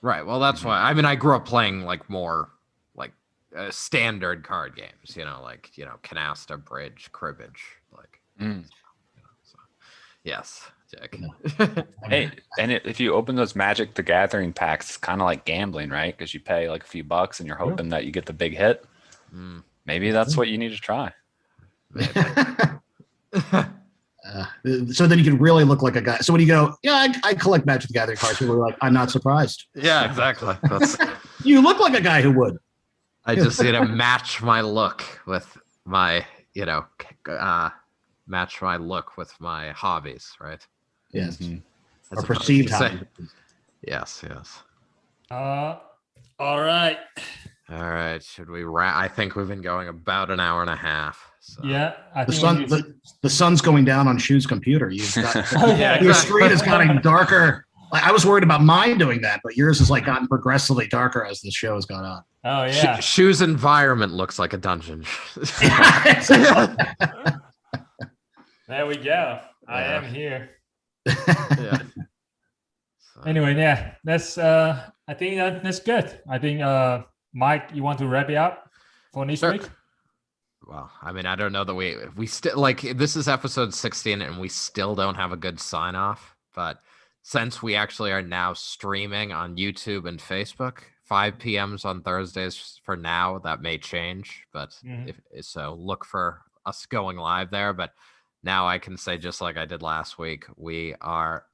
Right. Well, that's why. I mean, I grew up playing like more like standard card games. Like canasta, bridge, cribbage. Like, so, yes, Jake. Hey, and if you open those Magic the Gathering packs, it's kind of like gambling, right? Because you pay like a few bucks and you're hoping that you get the big hit. Maybe that's what you need to try. So then you can really look like a guy. So when you go, I collect Magic the Gathering cards, people are like, I'm not surprised. Yeah, exactly. You look like a guy who would. I just need to match my look with my, match my look with my hobbies, right? Yes. That's Or perceived say. hobbies. Yes, yes. All right. All right. Should we wrap? I think we've been going about an hour and a half. So. Yeah, I The think sun, the sun's going down on Shu's computer. You've got yeah, your exactly. screen is getting darker. Like, I was worried about mine doing that, but yours has like gotten progressively darker as the show has gone on. Oh yeah. Shu's environment looks like a dungeon. There we go. I Yeah. am here. Yeah. So, Anyway, yeah, that's I think that's good. I think Mike, you want to wrap it up for this Sure. week? well, I mean, I don't know that we still like this is episode 16 and we still don't have a good sign off, but since we actually are now streaming on YouTube and Facebook, 5 p.m.s on Thursdays for now, that may change, but if so, look for us going live there. But now I can say, just like I did last week, we are